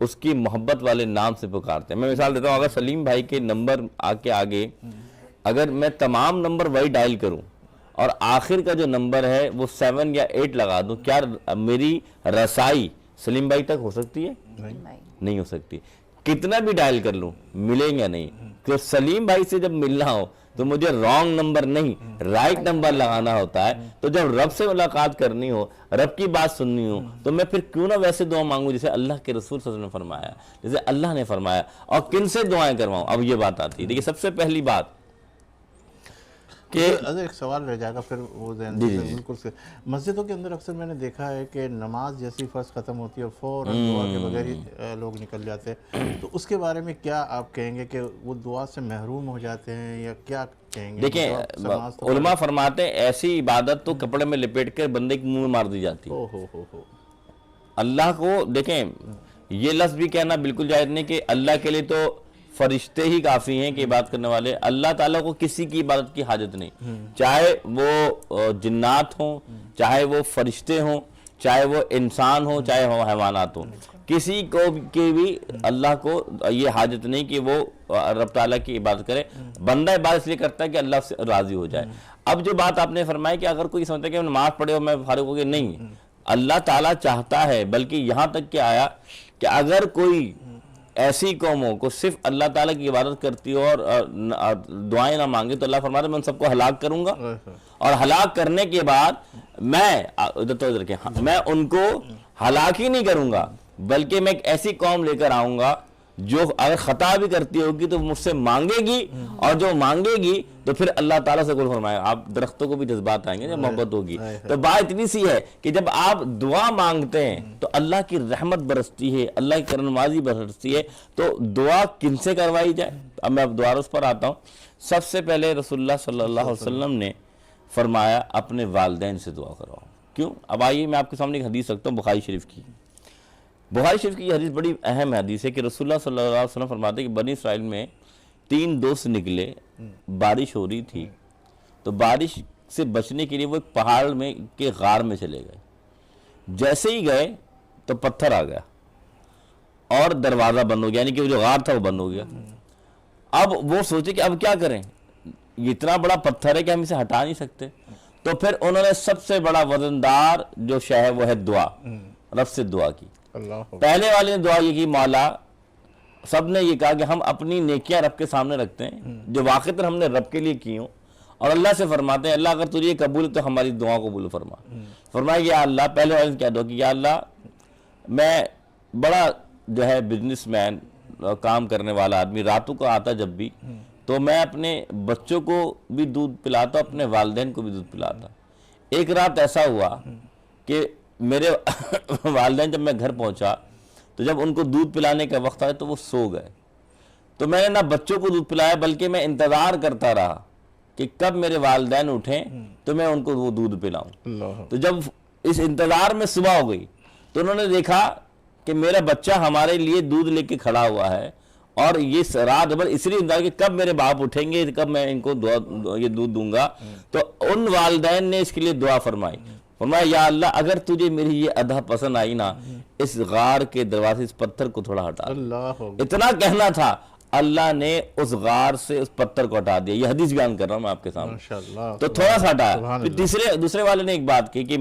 Speaker 3: उसकी मोहब्बत वाले नाम से पुकारते हैं। मैं मिसाल देता हूँ, अगर सलीम भाई के नंबर आके आगे अगर मैं तमाम नंबर वही डायल करूँ और आखिर का जो नंबर है वो 7 या 8 लगा दूँ, क्या मेरी रसाई सलीम भाई तक हो सकती है? नहीं हो सकती। कितना भी डायल कर लूँ मिलेंगे नहीं, क्योंकि सलीम भाई से जब मिलना हो तो मुझे रॉन्ग नंबर नहीं राइट नंबर लगाना होता है। तो जब रब से मुलाकात करनी हो, रब की बात सुननी हो, तो मैं फिर क्यों ना वैसे दुआ मांगू जैसे अल्लाह के रसूल सल्लल्लाहु अलैहि वसल्लम ने फरमाया, जैसे अल्लाह ने फरमाया। और किन से दुआएं करवाऊं? अब ये बात आती है। देखिए सबसे पहली बात कि
Speaker 1: अगर एक सवाल रह जाएगा फिर वो ज़हन से बिल्कुल से, मस्जिदों के अंदर अक्सर मैंने देखा है कि नमाज जैसी फ़र्ज ख़त्म होती है फ़ौरन दुआ के बगैर ही लोग निकल जाते हैं, तो उसके बारे में क्या आप कहेंगे कि वो दुआ से महरूम हो जाते हैं या क्या कहेंगे?
Speaker 3: देखिए उलमा फरमाते हैं ऐसी इबादत तो कपड़े में लिपेट कर बंदे के मुंह में मार दी जाती है।
Speaker 1: हो।
Speaker 3: अल्लाह को देखें, ये लफ्ज़ भी कहना बिल्कुल जायज़ नहीं कि अल्लाह के लिए तो फरिश्ते ही काफ़ी हैं कि इबादत करने वाले। अल्लाह ताला को किसी की इबादत की हाजत नहीं, चाहे वो जिन्नात हों, चाहे वो फरिश्ते हों, चाहे वो इंसान हो, चाहे वो हैवानात हों, किसी को की भी अल्लाह को ये हाजत नहीं कि वो रब ताला की इबादत करे। बंदा इबादत इसलिए करता है कि अल्लाह से राज़ी हो जाए। अब जो बात आपने फरमाई कि अगर कोई समझता है कि नमाज पढ़े हो मैं फारिग हो गया, नहीं, अल्लाह ताला चाहता है, बल्कि यहाँ तक क्या आया कि अगर कोई ऐसी कौमों को सिर्फ अल्लाह ताला की इबादत करती हो और दुआएं ना मांगे तो अल्लाह फरमाता है मैं उन सबको हलाक करूंगा और हलाक करने के बाद मैं उनको हलाक ही नहीं करूंगा बल्कि मैं एक ऐसी कौम लेकर आऊंगा जो अगर खता भी करती होगी तो मुझसे मांगेगी और जो मांगेगी तो फिर अल्लाह ताला से कुल फरमाएगा। आप दरख्तों को भी जज्बात आएंगे जब मोहब्बत होगी। तो बात इतनी सी है कि जब आप दुआ मांगते हैं तो अल्लाह की रहमत बरसती है, अल्लाह की करनवाजी बरसती है। तो दुआ किनसे करवाई जाए? अब मैं अब दोबारा उस पर आता हूँ। सबसे पहले रसूलुल्लाह सल्लल्लाहु अलैहि वसल्लम ने फरमाया अपने वालिदैन से दुआ करवाओ। क्यों? अब आइए मैं आपके सामने एक हदीस रखता हूँ बुखारी शरीफ की। बुखारी शरीफ की हदीस बड़ी अहम हदीस है कि रसूलुल्लाह सल्लल्लाहु अलैहि वसल्लम फरमाते हैं कि बनी इसराइल में 3 दोस्त निकले, बारिश हो रही थी, तो बारिश से बचने के लिए वो एक पहाड़ में के गार में चले गए। जैसे ही गए तो पत्थर आ गया और दरवाज़ा बंद हो गया, यानी कि वो जो गार था वो बंद हो गया। अब वो सोचे कि अब क्या करें, ये इतना बड़ा पत्थर है कि हम इसे हटा नहीं सकते। तो फिर उन्होंने सबसे बड़ा वजनदार जो शय है वो है दुआ, रब से दुआ की। पहले वाले ने दुआ ये की, मौला, सब ने ये कहा कि हम अपनी नेकियां रब के सामने रखते हैं जो वाक़ितन हमने रब के लिए की हो, और अल्लाह से फरमाते हैं अल्लाह अगर तुझे ये कबूल है तो हमारी दुआ को कबूल फरमा। फरमाया या अल्लाह, पहले वाले ने क्या दुआ की, या अल्लाह मैं बड़ा जो है बिजनेसमैन काम करने वाला आदमी, रातों को आता जब भी तो मैं अपने बच्चों को भी दूध पिलाता, अपने वालिदैन को भी दूध पिलाता। एक रात ऐसा हुआ कि मेरे वालिदैन जब मैं घर पहुंचा तो जब उनको दूध पिलाने का वक्त आया तो वो सो गए। तो मैंने ना बच्चों को दूध पिलाया, बल्कि मैं इंतज़ार करता रहा कि कब मेरे वालिदैन उठें तो मैं उनको वो दूध पिलाऊं। तो जब इस इंतज़ार में सुबह हो गई तो उन्होंने देखा कि मेरा बच्चा हमारे लिए दूध लेके खड़ा हुआ है, और ये रात भर इसलिए इंतजार कि कब मेरे बाप उठेंगे, कब मैं इनको ये दूध दूंगा। तो उन वालिदैन ने इसके लिए दुआ फरमाई, फरमाया या अल्लाह अगर तुझे मेरी ये अदा पसंद आई ना, इस गार के दरवाजे इस पत्थर को थोड़ा हटा दे। इतना कहना था, अल्लाह ने उस गार से उस पत्थर को हटा दिया। ये हदीस बयान कर रहा हूं मैं आपके सामने।
Speaker 1: माशाअल्लाह।
Speaker 3: तो थोड़ा सा हटाया। फिर दूसरे वाले ने एक बात की कि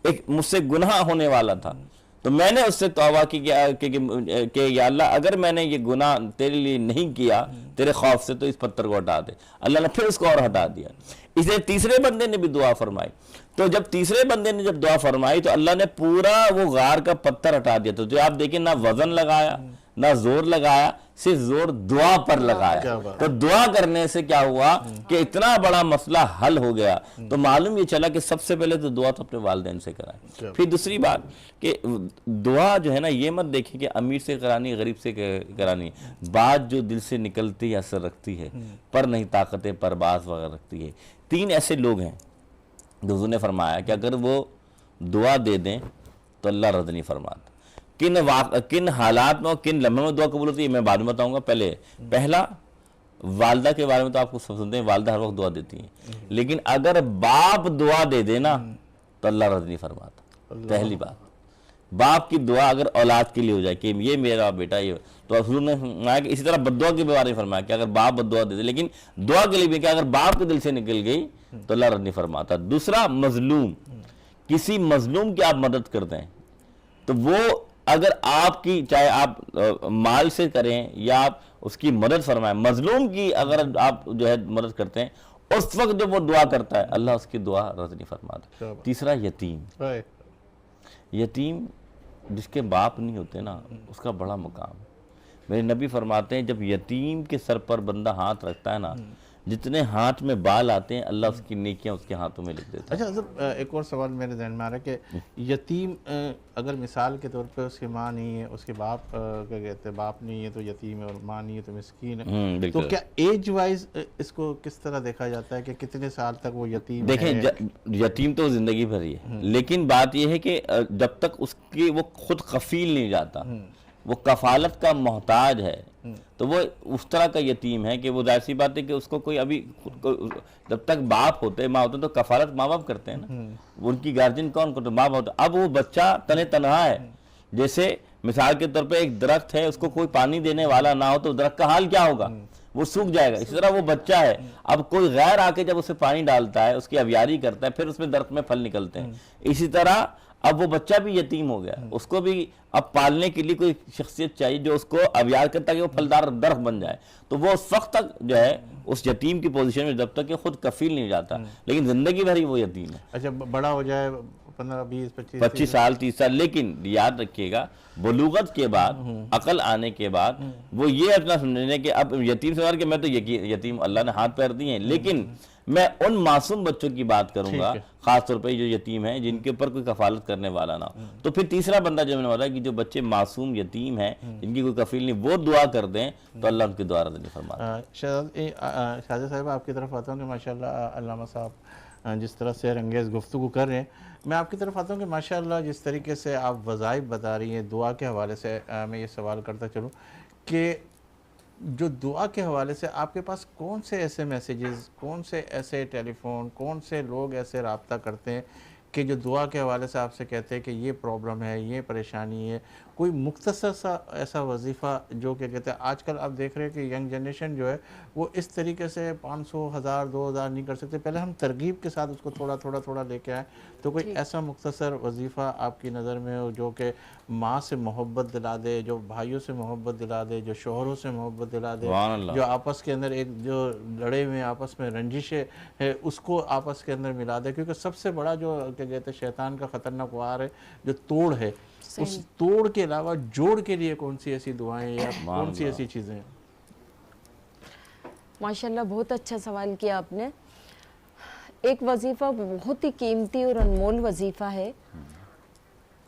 Speaker 3: एक मुझसे गुनाह होने वाला था, तो मैंने उससे तौबा की कि या अल्लाह अगर मैंने ये गुनाह तेरे लिए नहीं किया तेरे खौफ से, तो इस पत्थर को हटा दे। अल्लाह ने फिर उसको और हटा दिया। इसलिए तीसरे बंदे ने भी दुआ फरमाई। तो जब तीसरे बंदे ने जब दुआ फरमाई तो अल्लाह ने पूरा वो गार का पत्थर हटा दिया। तो जो आप देखिए, ना वजन लगाया ना जोर लगाया, सिर्फ जोर दुआ पर लगाया। तो दुआ करने से क्या हुआ कि इतना बड़ा मसला हल हो गया। तो मालूम ये चला कि सबसे पहले तो दुआ तो अपने वालिदैन से कराएं। फिर दूसरी बात कि दुआ जो है ना, ये मत देखिए कि अमीर से करानी गरीब से करानी, बात जो दिल से निकलती है असर रखती है, पर नहीं ताकतें परबाज वगैरह रखती है। 3 ऐसे लोग हैं हुज़ूर ने फरमाया कि अगर वो दुआ दे दें तो अल्लाह रद नहीं फरमाता। किन हालात में और किन लम्हे में दुआ कबूल होती है मैं बाद में बताऊंगा। पहला वालदा के बारे में तो आपको सब सुनते हैं, वालदा हर वक्त दुआ देती हैं, लेकिन अगर बाप दुआ दे देना तो अल्लाह रद नहीं फरमाता। पहली बात, बाप की दुआ अगर औलाद के लिए हो जाए कि ये मेरा बेटा ये, तो हुज़ूर ने फरमाया कि इसी तरह बद्दुआ के बारे में फरमाया कि अगर बाप बद्दुआ दे दे, लेकिन दुआ के लिए भी कि अगर बाप के दिल से निकल गई तो अल्लाह रद नहीं फरमाता। दूसरा, मजलूम, किसी मजलूम की आप मदद करते हैं तो वो अगर आपकी, चाहे आप माल से करें या आप उसकी मदद फरमाएं, मजलूम की अगर आप जो है मदद करते हैं, उस वक्त जब वो दुआ करता है अल्लाह उसकी दुआ रद नहीं फरमाता। तीसरा, यतीम। यतीम जिसके बाप नहीं होते ना, उसका बड़ा मुकाम। मेरे नबी फरमाते हैं जब यतीम के सर पर बंदा हाथ रखता है ना, जितने हाथ में बाल आते हैं अल्लाह उसकी नेकियां उसके हाथों में लिख देता है।
Speaker 1: अच्छा सर, एक और सवाल मेरे ध्यान में आ रहा है कि यतीम अगर मिसाल के तौर पे उसकी माँ नहीं है, उसके बाप क्या कहते हैं, बाप नहीं है तो यतीम है, और माँ नहीं है तो मिस्कीन है, तो क्या एज वाइज इसको किस तरह देखा जाता है कि कितने साल तक वो यतीम
Speaker 3: देखें, यतीम तो जिंदगी भर ही है, लेकिन बात यह है कि जब तक उसकी वो खुद कफील नहीं जाता, वो कफालत का मोहताज है, तो वो उस तरह का यतीम है कि वो जाहिर सी बात है कि उसको कोई अभी जब तक बाप होते माँ होते तो कफालत माँ बाप करते हैं ना, उनकी गार्जियन कौन करते, माँ बाप होते। अब वो बच्चा तने तनहा है, जैसे मिसाल के तौर पे एक दरख्त है, उसको कोई पानी देने वाला ना हो तो दरख्त का हाल क्या होगा, वो सूख जाएगा। इसी तरह वो बच्चा है, अब कोई गैर आके जब उसे पानी डालता है, उसकी अबियारी करता है, फिर उसमें दरख्त में फल निकलते हैं। इसी तरह अब वो बच्चा भी यतीम हो गया, उसको भी अब पालने के लिए कोई शख्सियत चाहिए जो उसको अबियार करे ताकि वो फलदार दरख्त बन जाए। तो वो उस वक्त तक जो है उस यतीम की पोजीशन में जब तक कि खुद कफील नहीं जाता, लेकिन जिंदगी भर ही वो यतीम है।
Speaker 1: अच्छा, बड़ा हो जाए 15, 20,
Speaker 3: 25 साल 30 साल, लेकिन याद रखिएगा बुलूगत के बाद, अकल आने के बाद वो ये अपना समझने कि अब यतीम से कि मैं तो यतीम अल्लाह ने हाथ पैर दिए हैं, लेकिन मैं उन मासूम बच्चों की बात करूंगा खास तौर पे जो यतीम हैं, जिनके ऊपर कोई कफालत करने वाला ना हो। तो फिर तीसरा बंदा जो मैंने बताया कि जो बच्चे मासूम यतीम हैं, जिनकी कोई कफील नहीं, वो दुआ कर दें तो अल्लाह उनकी दुआ रद नहीं फरमाता।
Speaker 1: शाहज़ा साहब आपकी तरफ आता हूँ कि माशाल्लाह अल्लामा साहब जिस तरह से रंगेज़ गुफ्तगू कर रहे हैं, मैं आपकी तरफ आता हूँ कि माशाल्लाह जिस तरीके से आप वज़ाइफ बता रही हैं दुआ के हवाले से, मैं ये सवाल करता चलूँ कि जो दुआ के हवाले से आपके पास कौन से ऐसे मैसेजेस, कौन से ऐसे टेलीफोन, कौन से लोग ऐसे रब्ता करते हैं कि जो दुआ के हवाले से आपसे कहते हैं कि ये प्रॉब्लम है, ये परेशानी है, कोई मुख्तसर सा ऐसा वजीफ़ा जो क्या कहते हैं। आजकल आप देख रहे हैं कि यंग जनरेशन जो है वो इस तरीके से 500, 1000, 2000 नहीं कर सकते। पहले हम तरगीब के साथ उसको थोड़ा थोड़ा लेके आए, तो कोई ऐसा मुख्तसर वजीफ़ा आपकी नज़र में हो जो कि माँ से मोहब्बत दिला दे, जो भाइयों से मोहब्बत दिला दे, जो शोहरों से मोहब्बत दिला दे, जो आपस के अंदर एक जो लड़े हुए आपस में रंजिशें है उसको आपस के अंदर मिला दे। क्योंकि सबसे बड़ा जो क्या कहते हैं शैतान का ख़तरनाक वार है जो तोड़ है, उस तोड़ के अलावा जोड़ के लिए कौन सी ऐसी दुआएं या कौन सी ऐसी चीज़ें हैं?
Speaker 4: माशाल्लाह बहुत अच्छा सवाल किया आपने। एक वजीफ़ा बहुत ही कीमती और अनमोल वजीफ़ा है।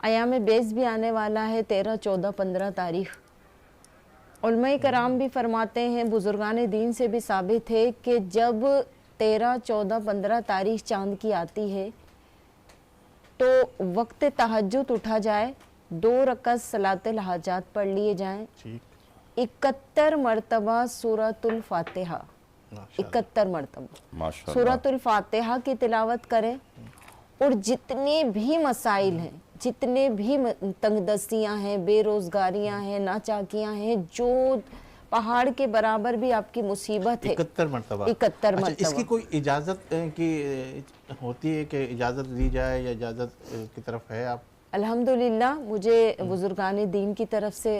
Speaker 4: अयाम बेस भी आने वाला है 13, 14, 15 तारीख। उलमा कराम भी फरमाते हैं, बुजुर्गान दीन से भी साबित है कि जब 13, 14, 15 तारीख चांद की आती है तो वक्त तहज्जुद उठा जाए, 2 रकात सलातुल हाजात पढ़ लिए जाएं,
Speaker 1: ठीक
Speaker 4: 71 मरतबा सूरतुल फातिहा, 71 मरतबा
Speaker 3: माशाल्लाह
Speaker 4: सूरतुल फातिहा की तिलावत करें, और जितने भी मसाइल हैं, जितने भी तंगदस्तियां हैं, बेरोजगारियां हैं, नाचाकियां हैं, जो पहाड़ के बराबर भी आपकी मुसीबत है,
Speaker 1: 71 मरतबा।
Speaker 4: 71
Speaker 1: अच्छा,
Speaker 4: मरतबा।
Speaker 1: इसकी कोई इजाज़त की होती है कि इजाज़त दी जाए या इजाज़त की तरफ है आप?
Speaker 4: अल्हम्दुलिल्लाह मुझे बुजुर्गान दीन की तरफ से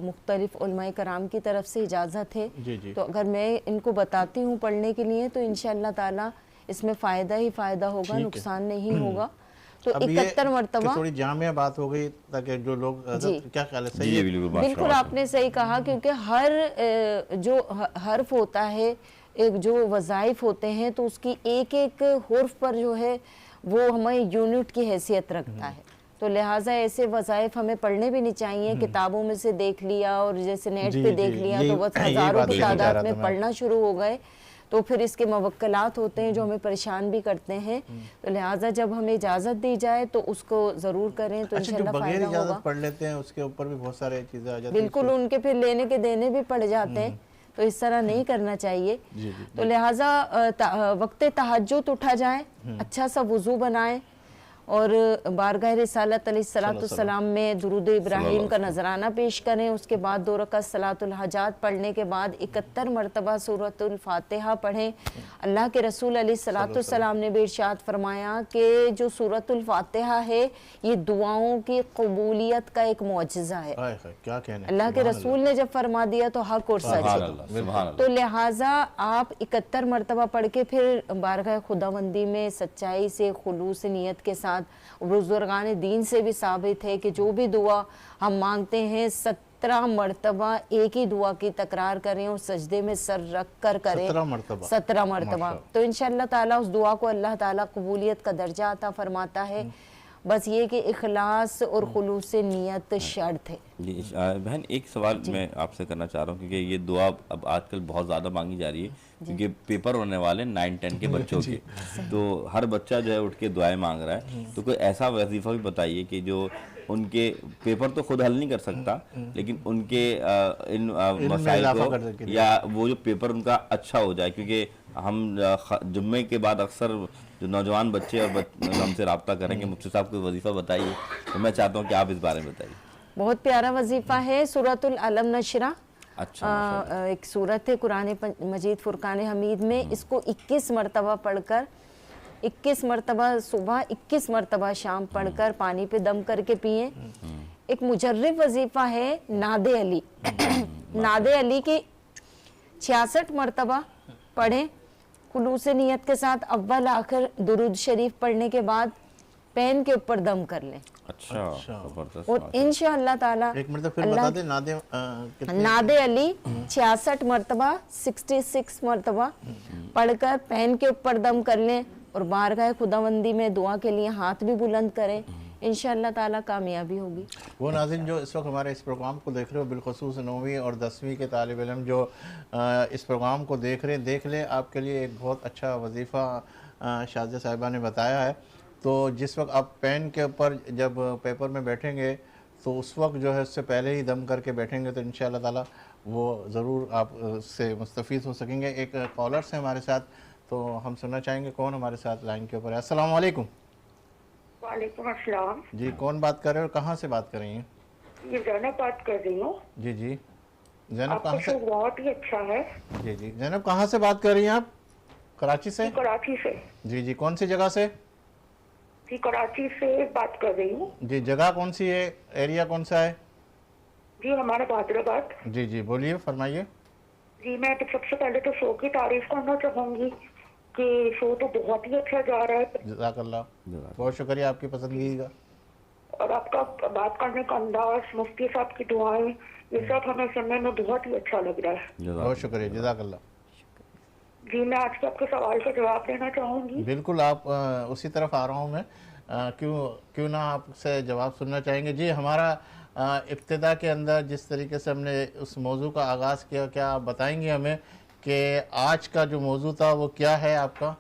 Speaker 4: मुख्तलिफ उलमाए कराम की तरफ से इजाज़त है।
Speaker 1: जी जी।
Speaker 4: तो अगर मैं इनको बताती हूँ पढ़ने के लिए तो इंशाअल्लाह ताला इसमें फ़ायदा ही फ़ायदा होगा,
Speaker 1: ठीक है।
Speaker 4: नुकसान नहीं होगा। तो
Speaker 1: अब ये
Speaker 4: 71 मरतबा।
Speaker 1: थोड़ी जामिया बात हो गई ताकि जो लोग
Speaker 4: जी।
Speaker 1: क्या ख्याल है,
Speaker 3: जी
Speaker 1: सही
Speaker 3: जी
Speaker 1: है?
Speaker 3: बिल्कुल
Speaker 4: बिल्कुल
Speaker 3: माशाल्लाह
Speaker 4: आपने सही कहा, क्योंकि हर जो हर्फ होता है, एक जो वज़ाइफ होते हैं, तो उसकी एक एक हर्फ पर जो है वो हमें यूनिट की हैसियत रखता है। तो लिहाजा ऐसे वज़ाइफ हमें पढ़ने भी नहीं चाहिए। किताबों में से देख लिया और जैसे नेट
Speaker 1: जी,
Speaker 4: पे
Speaker 1: जी,
Speaker 4: देख लिया
Speaker 1: यही-
Speaker 4: तो बस
Speaker 1: यही
Speaker 4: हज़ारों
Speaker 1: बात
Speaker 4: की
Speaker 1: कहना चाह
Speaker 4: तादाद
Speaker 1: रहा था
Speaker 4: में
Speaker 1: मैं।
Speaker 4: पढ़ना शुरू हो गए, तो फिर इसके मवक्कलात होते हैं जो हमें परेशान भी करते हैं। तो लिहाजा जब हमें इजाज़त दी जाए तो उसको ज़रूर करें, तो
Speaker 1: अच्छा, जो
Speaker 4: इंशाल्लाह
Speaker 1: बगैर
Speaker 4: फ़ायदा होगा।
Speaker 1: इजाज़त पढ़ लेते हैं उसके ऊपर भी बहुत सारे चीज़ें आ जाती हैं।
Speaker 4: बिल्कुल उनके फिर लेने के देने भी पड़ जाते हैं, तो इस तरह नहीं करना चाहिए।
Speaker 1: जी, जी,
Speaker 4: तो लिहाजा वक्त तहज्जुद उठा जाए, अच्छा सा वुज़ू बनाएं और बारगाह रिसालत अलैहिस्सलाम में दुरूद इब्राहिम का नजराना पेश करें। उसके बाद 2 रकात सलातुल हाजात पढ़ने के बाद 71 मरतबा सूरतुल फातिहा पढ़ें। अल्लाह के रसूल अलैहिस्सलाम ने भी इरशाद फरमाया कि जो सूरतुल फातिहा है ये दुआओं की कबूलियत का एक मौजज़ा है।
Speaker 1: हाय हाय, क्या कहने,
Speaker 4: अल्लाह के
Speaker 1: सुभान
Speaker 4: रसूल ने जब फरमा दिया तो हक और सच
Speaker 3: सुभान
Speaker 4: है।
Speaker 3: अल्लाह सुभान
Speaker 4: तो
Speaker 3: अल्लाह।
Speaker 4: लिहाजा आप 71 मरतबा पढ़ के फिर बारगाह खुदाबंदी में सच्चाई से, खुलूस नीयत के साथ, बुजुर्गान दीन से भी साबित है कि जो भी दुआ हम मांगते हैं 17 मरतबा एक ही दुआ की तकरार करें और सजदे में सर रख कर करें।
Speaker 1: 17 मरतबा।
Speaker 4: 17 मरतबा। तो इंशाअल्लाह ताला उस दुआ को अल्लाह ताला कबूलियत का दर्जा अता फरमाता है। बस ये कि इखलास और खुलूस नीयत शर्त है।
Speaker 3: जी बहन, एक सवाल मैं आपसे करना चाह रहा हूँ, क्योंकि ये दुआ अब आजकल बहुत ज़्यादा मांगी जा रही है, क्योंकि पेपर होने वाले 9-10 के बच्चों के, तो हर बच्चा जो है उठ के दुआएं मांग रहा है। तो कोई ऐसा वजीफा भी बताइए कि जो उनके पेपर तो खुद हल नहीं कर सकता, लेकिन उनके इन मसाइल
Speaker 1: इजाफा
Speaker 3: को
Speaker 1: करने के लिए।
Speaker 3: या वो जो पेपर उनका अच्छा हो जाए, क्योंकि हम जुम्मे के बाद अक्सर जो नौजवान बच्चे और हमसे रब्ता करेंगे, मुफ्ती साहब कोई वजीफा बताइए, तो मैं चाहता हूँ कि आप इस बारे में बताइए।
Speaker 4: बहुत प्यारा वजीफा है सूरतुल अलम नशरा।
Speaker 3: अच्छा
Speaker 4: एक सूरत है कुरान मजीद फुरकान हमीद में, इसको 21 मरतबा पढ़कर, 21 मरतबा सुबह, 21 मरतबा शाम पढ़कर पानी पे दम करके पिए। एक मुजर्रिफ वजीफा है नादे अली। नादे अली की 66 मरतबा पढ़ें खुलूस नीयत के साथ। अव्वल आखिर दुरूद शरीफ पढ़ने के बाद पेन के ऊपर दम कर लें,
Speaker 3: अच्छा जबरदस्त।
Speaker 4: और इंशाअल्लाह ताला
Speaker 1: एक मिनट फिर
Speaker 4: अल्लाह
Speaker 1: बता दें, नादे कितने?
Speaker 4: नादे अली 66 मरतबा, 66 मरतबा पढ़कर पेन के ऊपर दम कर लें और बारगाह खुदाबंदी में दुआ के लिए हाथ भी बुलंद करें। इंशाअल्लाह ताला कामयाबी होगी।
Speaker 1: वो नाज़रीन जो इस वक्त हमारे इस प्रोग्राम को देख रहे हो, बिलखुसूस 9वीं और 10वीं के तालिब इल्म जो इस प्रोग्राम को देख रहे हैं, देख लें, आपके लिए एक बहुत अच्छा वजीफ़ा शाज़िया साहिबा ने बताया है। तो जिस वक्त आप पेन के ऊपर जब पेपर में बैठेंगे तो उस वक्त जो है उससे पहले ही दम करके बैठेंगे तो इंशाअल्लाह ताला वो ज़रूर आप से मुस्तफ़ीद हो सकेंगे। एक कॉलर से हमारे साथ, तो हम सुनना चाहेंगे कौन हमारे साथ लाइन के ऊपर है। अस्सलाम वालेकुम।
Speaker 7: वालेकुम अस्सलाम।
Speaker 1: जी, कौन बात कर रहे हो और कहाँ से बात कर रही हैं?
Speaker 7: ये जैनब बात कर रही हूँ।
Speaker 1: जी जी, जैनब
Speaker 7: आपका
Speaker 1: कहाँ
Speaker 7: शो
Speaker 1: से?
Speaker 7: बहुत ही अच्छा है।
Speaker 1: जी जी, जैनब कहाँ से बात कर रही हैं आप? कराची से?
Speaker 7: कराची से।
Speaker 1: जी जी, कौन सी जगह से?
Speaker 7: जी कराची से बात कर रही हूँ।
Speaker 1: जी, जगह कौन सी है, एरिया कौन सा है?
Speaker 7: जी हमारा हैदराबाद।
Speaker 1: जी जी, बोलिए, फरमाइए।
Speaker 7: जी मैं तो सबसे पहले तो शो की तारीफ करना चाहूंगी कि शो तो बहुत ही अच्छा जा रहा है
Speaker 1: जज़ाकल्लाह, बहुत शुक्रिया आपकी पसंदगी का।
Speaker 7: और आपका बात करने का अंदाज, मुफ्ती साहब की दुआएं, ये सब हमें सुनने में बहुत ही अच्छा लग रहा है।
Speaker 1: बहुत शुक्रिया, जज़ाकल्लाह।
Speaker 7: जी मैं आज के आपके सवाल का जवाब देना चाहूँगी।
Speaker 1: बिल्कुल, आप उसी तरफ आ रहा हूँ मैं। क्यों क्यों ना आपसे जवाब सुनना चाहेंगे जी। हमारा इब्तिदा के अंदर जिस तरीके से हमने उस मौजू का आगाज़ किया, क्या आप बताएंगे हमें कि आज का जो मौजू था वो क्या है आपका?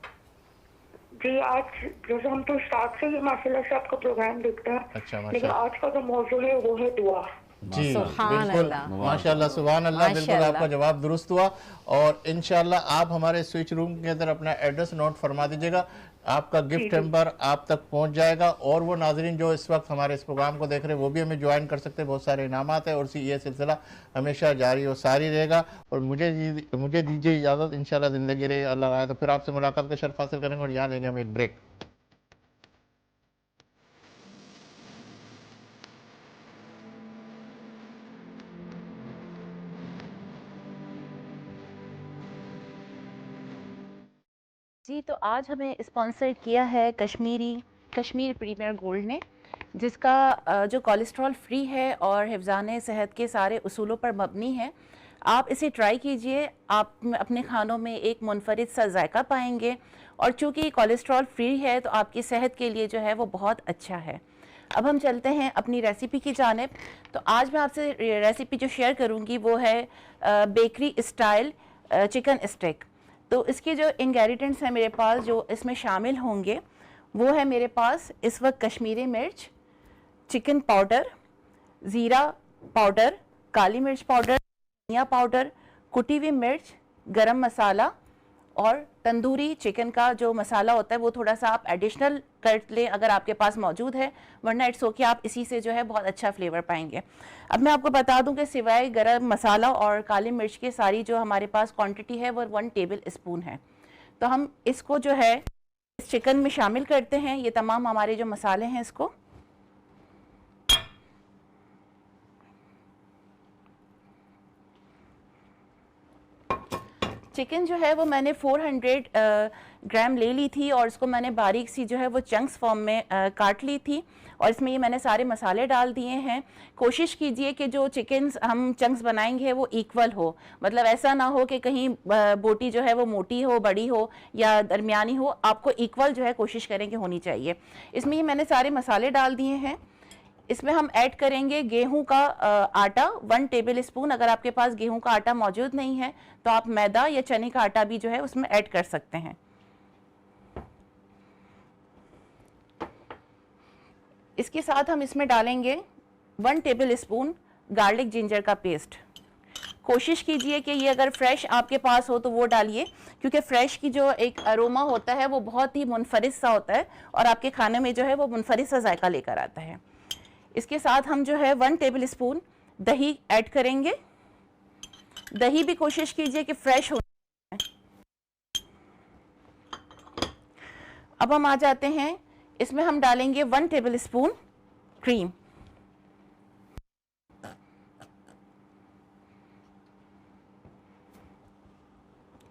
Speaker 7: जी आज जैसे हम तो स्टार्ट से ही माशाल्लाह से आपका प्रोग्राम देखते हैं,
Speaker 1: अच्छा,
Speaker 7: लेकिन
Speaker 1: माशाल्लाह।
Speaker 7: आज का जो मौजू है वो है दुआ।
Speaker 1: जी
Speaker 4: सुभान
Speaker 1: बिल्कुल,
Speaker 4: अल्लाह।
Speaker 1: माशाल्लाह, सुभान अल्लाह। बिल्कुल
Speaker 4: माशाल्लाह।
Speaker 1: आपका जवाब दुरुस्त हुआ। और इंशाल्लाह आप हमारे स्विच रूम के अंदर अपना एड्रेस नोट फरमा दीजिएगा, आपका गिफ्ट हैम्पर आप तक पहुंच जाएगा। और वो नाजरीन जो इस वक्त हमारे इस प्रोग्राम को देख रहे हैं वो भी हमें ज्वाइन कर सकते हैं, बहुत सारे इनामात है और ये सिलसिला हमेशा जारी और सारी रहेगा। और मुझे दीजिए इजाज़त, इंशाल्लाह ज़िंदगी रहे, अल्लाह आए तो फिर आपसे मुलाकात का शर्फ हासिल करेंगे। और यहाँ लेंगे हम एक ब्रेक।
Speaker 2: जी तो आज हमें स्पॉन्सर किया है कश्मीर प्रीमियर गोल्ड ने, जिसका जो कोलेस्ट्रॉल फ्री है और हिफ्ज़ाने सेहत के सारे उसूलों पर मबनी है। आप इसे ट्राई कीजिए, आप अपने खानों में एक मुनफरिद सा जायका पाएंगे। और चूँकि कोलेस्ट्रॉल फ्री है तो आपकी सेहत के लिए जो है वो बहुत अच्छा है। अब हम चलते हैं अपनी रेसिपी की जानिब। तो आज मैं आपसे रेसिपी जो शेयर करूँगी वो है बेकरी स्टाइल चिकन स्टिक। तो इसके जो इंग्रेडिएंट्स हैं मेरे पास जो इसमें शामिल होंगे वो है मेरे पास इस वक्त कश्मीरी मिर्च, चिकन पाउडर, ज़ीरा पाउडर, काली मिर्च पाउडर, धनिया पाउडर, कुटी हुई मिर्च, गरम मसाला और तंदूरी चिकन का जो मसाला होता है वो थोड़ा सा आप एडिशनल कर लें अगर आपके पास मौजूद है, वरना इट्स ओके, आप इसी से जो है बहुत अच्छा फ्लेवर पाएंगे। अब मैं आपको बता दूं कि सिवाय गरम मसाला और काली मिर्च के सारी जो हमारे पास क्वांटिटी है वो 1 टेबल स्पून है। तो हम इसको जो है इस चिकन में शामिल करते हैं, ये तमाम हमारे जो मसाले हैं इसको। चिकन जो है वो मैंने 400 ग्राम ले ली थी और इसको मैंने बारीक सी जो है वो चंक्स फॉर्म में काट ली थी। और इसमें ये मैंने सारे मसाले डाल दिए हैं। कोशिश कीजिए कि जो चिकन हम चंक्स बनाएंगे वो इक्वल हो, मतलब ऐसा ना हो कि कहीं बोटी जो है वो मोटी हो, बड़ी हो या दरमियानी हो, आपको इक्वल जो है कोशिश करें कि होनी चाहिए। इसमें ये मैंने सारे मसाले डाल दिए हैं। इसमें हम ऐड करेंगे गेहूं का आटा 1 टेबल स्पून। अगर आपके पास गेहूं का आटा मौजूद नहीं है तो आप मैदा या चने का आटा भी जो है उसमें ऐड कर सकते हैं। इसके साथ हम इसमें डालेंगे 1 टेबल स्पून गार्लिक जिंजर का पेस्ट। कोशिश कीजिए कि ये अगर फ्रेश आपके पास हो तो वो डालिए, क्योंकि फ्रेश की जो एक अरोमा होता है वो बहुत ही मुनफरिद सा होता है और आपके खाने में जो है वो मुनफरिद सा जायका लेकर आता है। इसके साथ हम जो है 1 टेबल स्पून दही ऐड करेंगे। दही भी कोशिश कीजिए कि फ्रेश हो। अब हम आ जाते हैं, इसमें हम डालेंगे 1 टेबल स्पून क्रीम।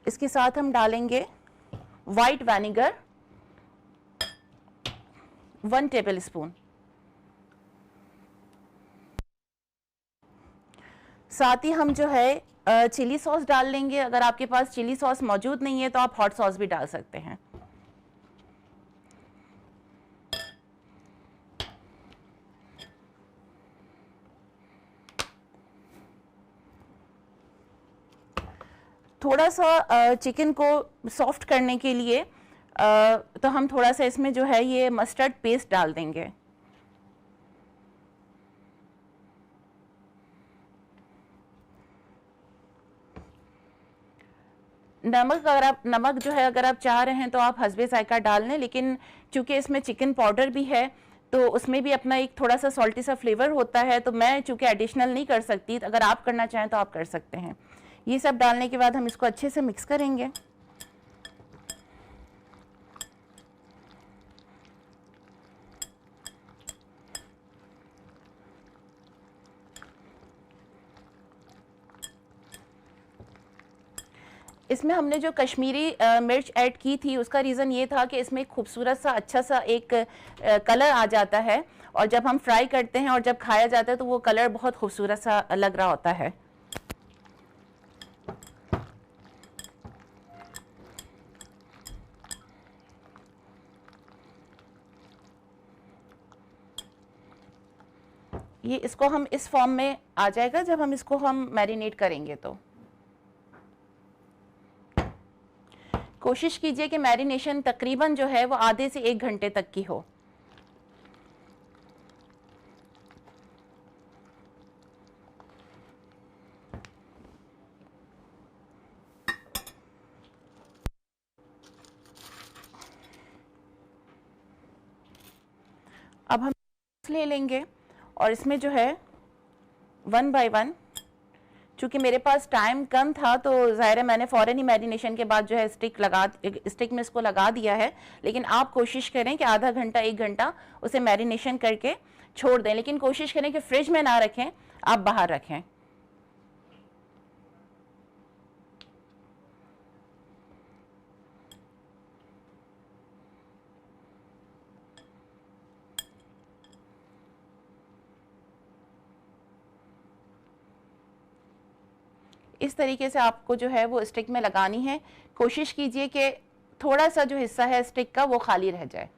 Speaker 2: इसके साथ हम डालेंगे वाइट विनेगर 1 टेबल स्पून। साथ ही हम जो है चिली सॉस डाल लेंगे। अगर आपके पास चिली सॉस मौजूद नहीं है तो आप हॉट सॉस भी डाल सकते हैं। थोड़ा सा चिकन को सॉफ्ट करने के लिए तो हम थोड़ा सा इसमें जो है ये मस्टर्ड पेस्ट डाल देंगे। नमक जो है अगर आप चाह रहे हैं तो आप हस्बे जायका डाल लें, लेकिन चूंकि इसमें चिकन पाउडर भी है तो उसमें भी अपना एक थोड़ा सा सॉल्टी सा फ्लेवर होता है, तो मैं चूंकि एडिशनल नहीं कर सकती, तो अगर आप करना चाहें तो आप कर सकते हैं। ये सब डालने के बाद हम इसको अच्छे से मिक्स करेंगे। इसमें हमने जो कश्मीरी मिर्च ऐड की थी उसका रीज़न ये था कि इसमें खूबसूरत सा अच्छा सा एक कलर आ जाता है और जब हम फ्राई करते हैं और जब खाया जाता है तो वो कलर बहुत खूबसूरत सा लग रहा होता है। ये इसको हम इस फॉर्म में आ जाएगा जब हम इसको मैरिनेट करेंगे। तो कोशिश कीजिए कि मैरिनेशन तकरीबन जो है वो आधे से 1 घंटे तक की हो। अब हम ले लेंगे और इसमें जो है 1 बाय 1, चूँकि मेरे पास टाइम कम था तो ज़ाहिर है मैंने फ़ौरन ही मैरिनेशन के बाद जो है स्टिक में इसको लगा दिया है। लेकिन आप कोशिश करें कि आधा घंटा 1 घंटा उसे मैरिनेशन करके छोड़ दें, लेकिन कोशिश करें कि फ्रिज में ना रखें, आप बाहर रखें। इस तरीके से आपको जो है वो स्टिक में लगानी है। कोशिश कीजिए कि थोड़ा सा जो हिस्सा है स्टिक का वो खाली रह जाए।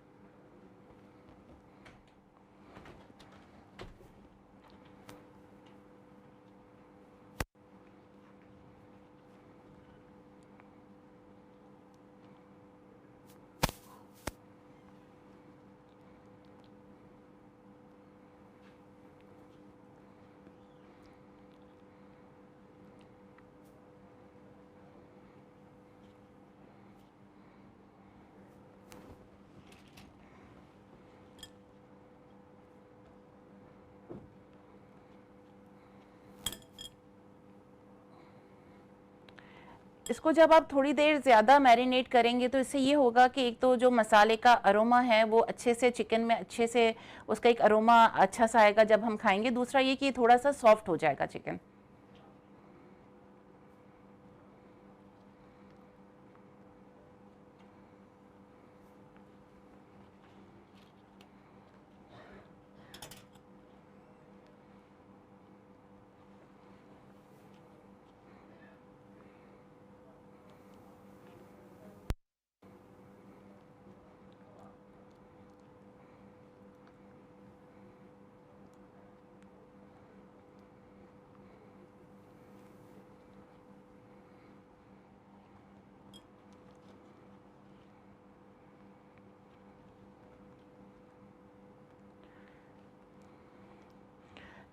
Speaker 2: इसको जब आप थोड़ी देर ज़्यादा मैरिनेट करेंगे तो इससे ये होगा कि एक तो जो मसाले का अरोमा है वो अच्छे से चिकन में अच्छे से उसका एक अरोमा अच्छा सा आएगा जब हम खाएंगे। दूसरा ये कि थोड़ा सा सॉफ्ट हो जाएगा चिकन।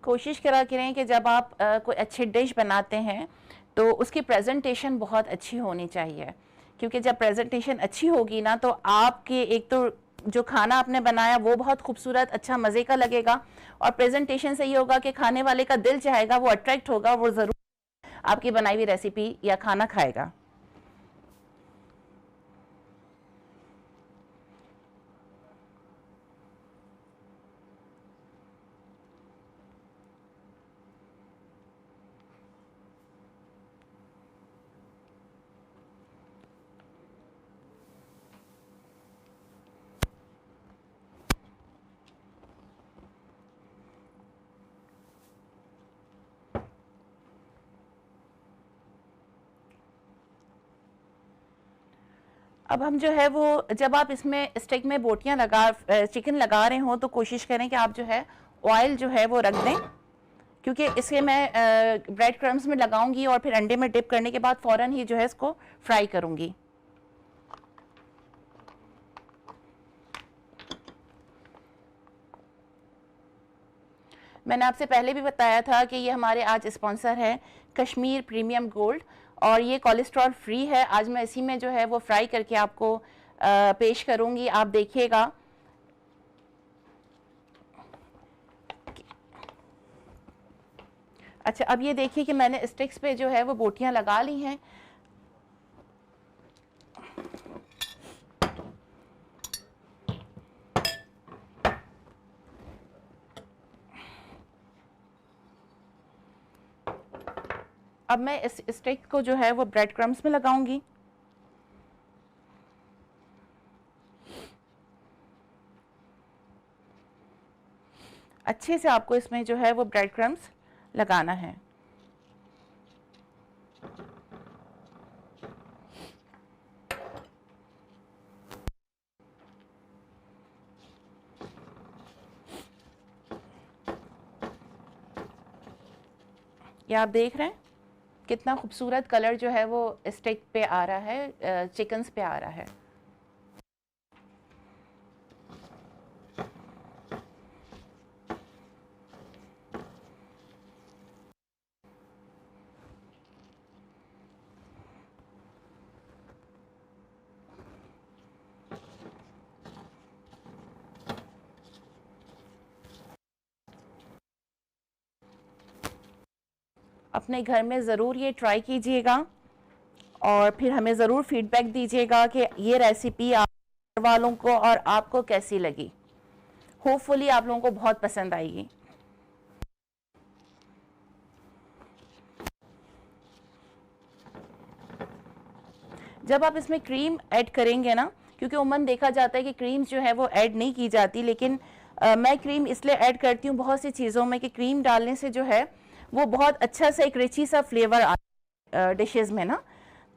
Speaker 2: कोशिश करा करें कि जब आप कोई अच्छी डिश बनाते हैं तो उसकी प्रेजेंटेशन बहुत अच्छी होनी चाहिए, क्योंकि जब प्रेजेंटेशन अच्छी होगी ना तो आपके एक तो जो खाना आपने बनाया वो बहुत खूबसूरत अच्छा मज़े का लगेगा, और प्रेजेंटेशन से ये होगा कि खाने वाले का दिल चाहेगा, वो अट्रैक्ट होगा, वो ज़रूर आपकी बनाई हुई रेसिपी या खाना खाएगा। अब हम जो है वो जब आप इसमें स्टिक में बोटियां चिकन लगा रहे हो तो कोशिश करें कि आप जो है ऑयल जो है वो रख दें, क्योंकि इसे मैं ब्रेड क्रम्स में लगाऊंगी और फिर अंडे में डिप करने के बाद फ़ौरन ही जो है इसको फ्राई करूंगी। मैंने आपसे पहले भी बताया था कि ये हमारे आज स्पॉन्सर है कश्मीर प्रीमियम गोल्ड, और ये कोलेस्ट्रॉल फ्री है। आज मैं इसी में जो है वो फ्राई करके आपको पेश करूंगी, आप देखिएगा। अच्छा, अब ये देखिए कि मैंने स्टिक्स पे जो है वो बोटियां लगा ली हैं। अब मैं इस स्टिक को जो है वो ब्रेड क्रम्स में लगाऊंगी। अच्छे से आपको इसमें जो है वो ब्रेड क्रम्स लगाना है। ये आप देख रहे हैं कितना खूबसूरत कलर जो है वो स्टेक पे आ रहा है, चिकन्स पे आ रहा है। अपने घर में ज़रूर ये ट्राई कीजिएगा और फिर हमें ज़रूर फीडबैक दीजिएगा कि ये रेसिपी आप वालों को और आपको कैसी लगी। होपफुली आप लोगों को बहुत पसंद आएगी। जब आप इसमें क्रीम ऐड करेंगे ना, क्योंकि उमूमन देखा जाता है कि क्रीम जो है वो ऐड नहीं की जाती, लेकिन मैं क्रीम इसलिए ऐड करती हूँ बहुत सी चीज़ों में कि क्रीम डालने से जो है वो बहुत अच्छा सा एक रिची सा फ्लेवर आता डिशेस में ना।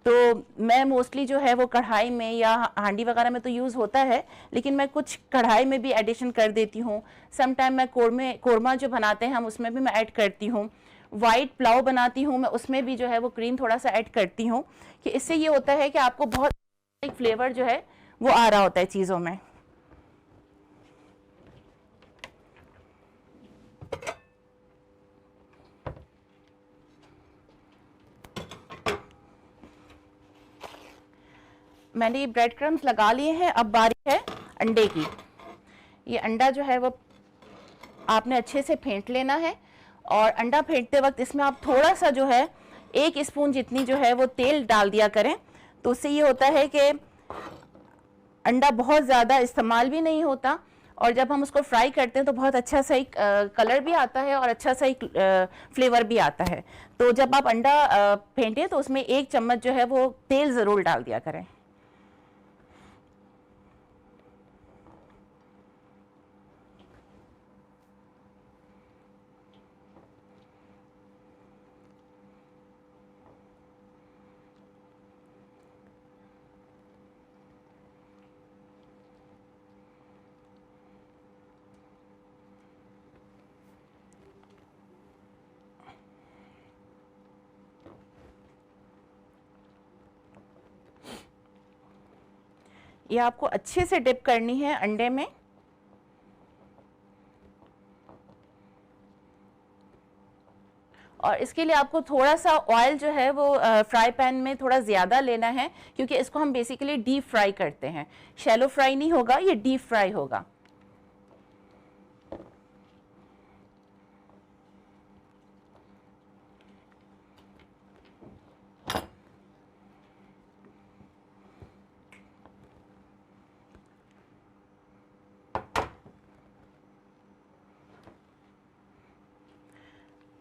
Speaker 2: तो मैं मोस्टली जो है वो कढ़ाई में या हांडी वगैरह में तो यूज़ होता है, लेकिन मैं कुछ कढ़ाई में भी एडिशन कर देती हूँ। सम टाइम मैं कोरमा जो बनाते हैं हम उसमें भी मैं ऐड करती हूँ। वाइट पुलाव बनाती हूँ मैं, उसमें भी जो है वो क्रीम थोड़ा सा ऐड करती हूँ कि इससे ये होता है कि आपको बहुत एक फ्लेवर जो है वो आ रहा होता है चीज़ों में। मैंने ये ब्रेड क्रम्स लगा लिए हैं। अब बारी है अंडे की। ये अंडा जो है वो आपने अच्छे से फेंट लेना है और अंडा फेंटते वक्त इसमें आप थोड़ा सा जो है 1 स्पून जितनी जो है वो तेल डाल दिया करें। तो उससे ये होता है कि अंडा बहुत ज़्यादा इस्तेमाल भी नहीं होता और जब हम उसको फ्राई करते हैं तो बहुत अच्छा सा एक कलर भी आता है और अच्छा सा एक फ्लेवर भी आता है। तो जब आप अंडा फेंटें तो उसमें 1 चम्मच जो है वो तेल ज़रूर डाल दिया करें। ये आपको अच्छे से डिप करनी है अंडे में। और इसके लिए आपको थोड़ा सा ऑयल जो है वो फ्राई पैन में थोड़ा ज़्यादा लेना है, क्योंकि इसको हम बेसिकली डीप फ्राई करते हैं। शैलो फ्राई नहीं होगा, ये डीप फ्राई होगा।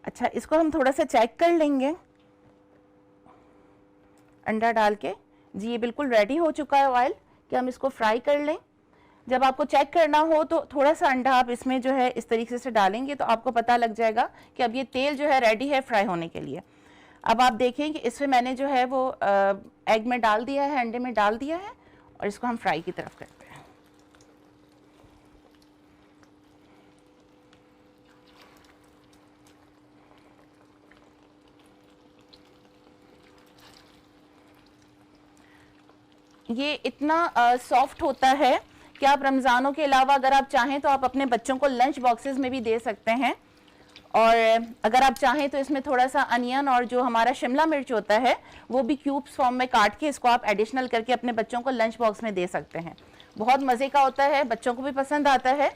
Speaker 2: अच्छा, इसको हम थोड़ा सा चेक कर लेंगे अंडा डाल के। जी ये बिल्कुल रेडी हो चुका है ऑयल कि हम इसको फ्राई कर लें। जब आपको चेक करना हो तो थोड़ा सा अंडा आप इसमें जो है इस तरीके से डालेंगे तो आपको पता लग जाएगा कि अब ये तेल जो है रेडी है फ्राई होने के लिए। अब आप देखें कि इसमें मैंने जो है वो एग में डाल दिया है, अंडे में डाल दिया है और इसको हम फ्राई की तरफ करते हैं। ये इतना सॉफ्ट होता है कि आप रमज़ानों के अलावा अगर आप चाहें तो आप अपने बच्चों को लंच बॉक्सेस में भी दे सकते हैं। और अगर आप चाहें तो इसमें थोड़ा सा अनियन और जो हमारा शिमला मिर्च होता है वो भी क्यूब्स फॉर्म में काट के इसको आप एडिशनल करके अपने बच्चों को लंच बॉक्स में दे सकते हैं। बहुत मज़े का होता है, बच्चों को भी पसंद आता है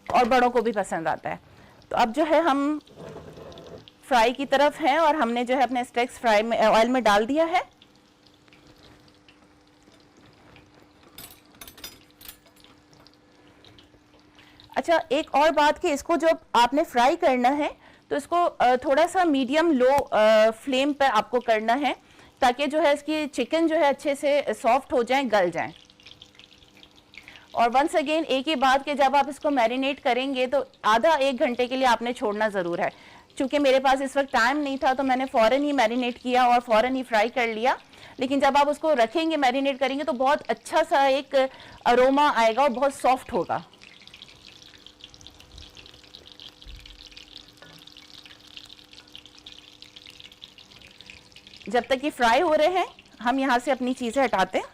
Speaker 2: और बड़ों को भी पसंद आता है। तो अब जो है हम फ्राई की तरफ हैं और हमने जो है अपने स्टेक्स फ्राई में ऑयल में डाल दिया है। अच्छा, एक और बात कि इसको जब आपने फ्राई करना है तो इसको थोड़ा सा मीडियम लो फ्लेम पर आपको करना है ताकि जो है इसकी चिकन जो है अच्छे से सॉफ्ट हो जाए, गल जाए। और वंस अगेन एक ही बात कि जब आप इसको मैरिनेट करेंगे तो आधा 1 घंटे के लिए आपने छोड़ना ज़रूर है। चूँकि मेरे पास इस वक्त टाइम नहीं था तो मैंने फ़ौरन ही मैरिनेट किया और फ़ौरन ही फ्राई कर लिया। लेकिन जब आप उसको रखेंगे, मैरिनेट करेंगे तो बहुत अच्छा सा एक अरोमा आएगा और बहुत सॉफ्ट होगा। जब तक ये फ्राई हो रहे हैं हम यहाँ से अपनी चीज़ें हटाते हैं।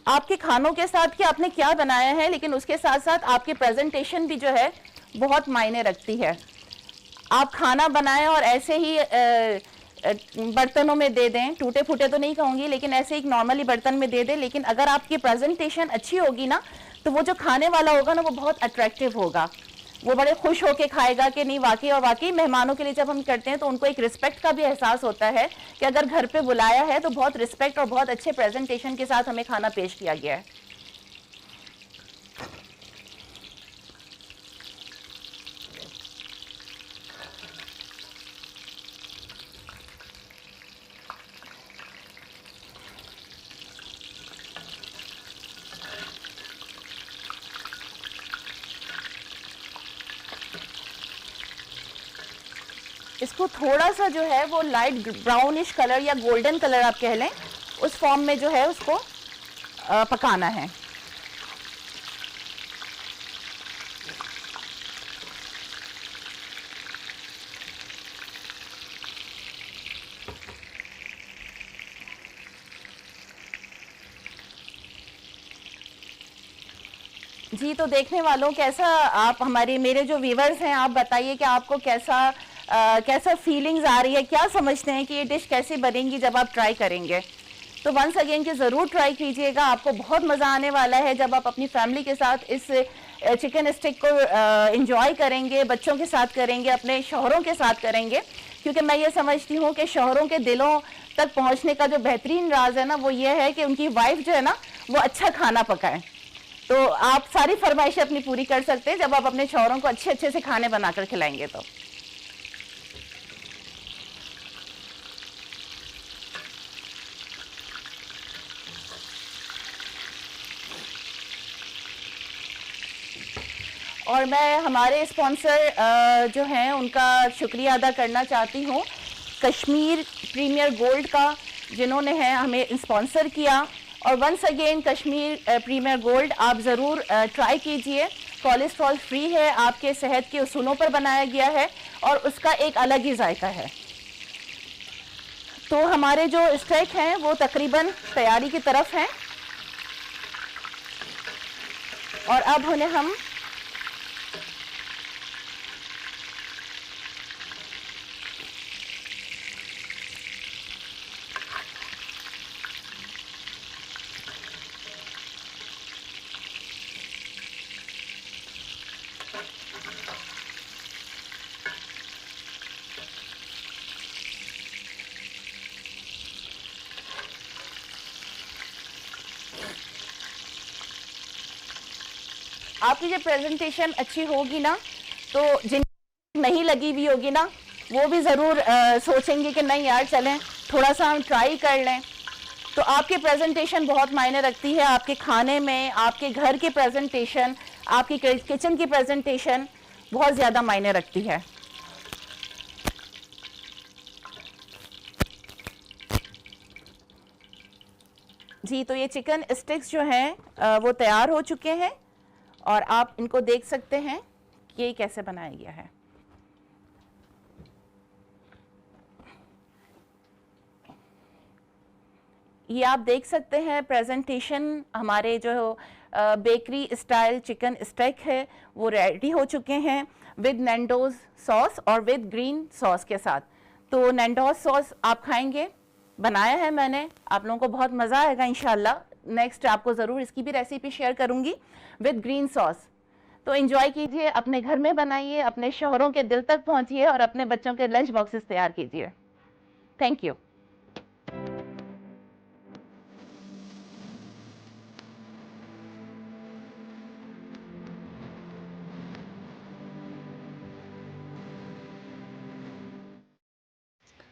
Speaker 2: आपके खानों के साथ कि आपने क्या बनाया है, लेकिन उसके साथ साथ आपकी प्रेजेंटेशन भी जो है बहुत मायने रखती है। आप खाना बनाएं और ऐसे ही बर्तनों में दे दें, टूटे फूटे तो नहीं कहूँगी, लेकिन ऐसे ही नॉर्मली बर्तन में दे दें, लेकिन अगर आपकी प्रेजेंटेशन अच्छी होगी ना तो वो जो खाने वाला होगा ना वो बहुत अट्रैक्टिव होगा, वो बड़े खुश होके खाएगा कि नहीं वाकई। और वाकई मेहमानों के लिए जब हम करते हैं तो उनको एक रिस्पेक्ट का भी एहसास होता है कि अगर घर पे बुलाया है तो बहुत रिस्पेक्ट और बहुत अच्छे प्रेजेंटेशन के साथ हमें खाना पेश किया गया है। इसको थोड़ा सा जो है वो लाइट ब्राउनिश कलर या गोल्डन कलर आप कह लें, उस फॉर्म में जो है उसको पकाना है। जी, तो देखने वालों कैसा, आप हमारे मेरे जो व्यूवर्स हैं आप बताइए कि आपको कैसा फीलिंग्स आ रही है, क्या समझते हैं कि ये डिश कैसी बनेगी जब आप ट्राई करेंगे। तो वंस अगेन कि ज़रूर ट्राई कीजिएगा, आपको बहुत मज़ा आने वाला है जब आप अपनी फैमिली के साथ इस चिकन स्टिक को एंजॉय करेंगे, बच्चों के साथ करेंगे, अपने शौहरों के साथ करेंगे, क्योंकि मैं ये समझती हूँ कि शौहरों के दिलों तक पहुँचने का जो बेहतरीन राज है ना वो ये है कि उनकी वाइफ जो है ना वो अच्छा खाना पकाए। तो आप सारी फरमाइशें अपनी पूरी कर सकते हैं जब आप अपने शौहरों को अच्छे अच्छे से खाने बनाकर खिलाएंगे। तो और मैं हमारे स्पॉन्सर जो हैं उनका शुक्रिया अदा करना चाहती हूँ, कश्मीर प्रीमियर गोल्ड का, जिन्होंने है हमें स्पॉन्सर किया। और once again Kashmir premier gold आप ज़रूर ट्राई कीजिए, कोलेस्ट्रॉल फ्री है, आपके सेहत के उसूलों पर बनाया गया है और उसका एक अलग ही जायका है। तो हमारे जो स्टेक हैं वो तकरीबन तैयारी की तरफ हैं और अब उन्हें हम आपकी जब प्रेजेंटेशन अच्छी होगी ना तो जिन नहीं लगी हुई होगी ना वो भी ज़रूर सोचेंगे कि नहीं यार चलें थोड़ा सा हम ट्राई कर लें। तो आपकी प्रेजेंटेशन बहुत मायने रखती है, आपके खाने में, आपके घर की प्रेजेंटेशन, आपकी किचन की प्रेजेंटेशन बहुत ज़्यादा मायने रखती है। जी, तो ये चिकन स्टिक्स जो हैं वो तैयार हो चुके हैं और आप इनको देख सकते हैं कि ये कैसे बनाया गया है। ये आप देख सकते हैं प्रेजेंटेशन, हमारे जो बेकरी स्टाइल चिकन स्टेक है वो रेडी हो चुके हैं विद नैंडोज सॉस और विद ग्रीन सॉस के साथ। तो नैंडोज सॉस आप खाएंगे, बनाया है मैंने, आप लोगों को बहुत मज़ा आएगा इंशाल्लाह। नेक्स्ट आपको ज़रूर इसकी भी रेसिपी शेयर करूंगी विद ग्रीन सॉस। तो एंजॉय कीजिए, अपने घर में बनाइए, अपने शौहरों के दिल तक पहुंचिए और अपने बच्चों के लंच बॉक्सेस तैयार कीजिए। Thank you.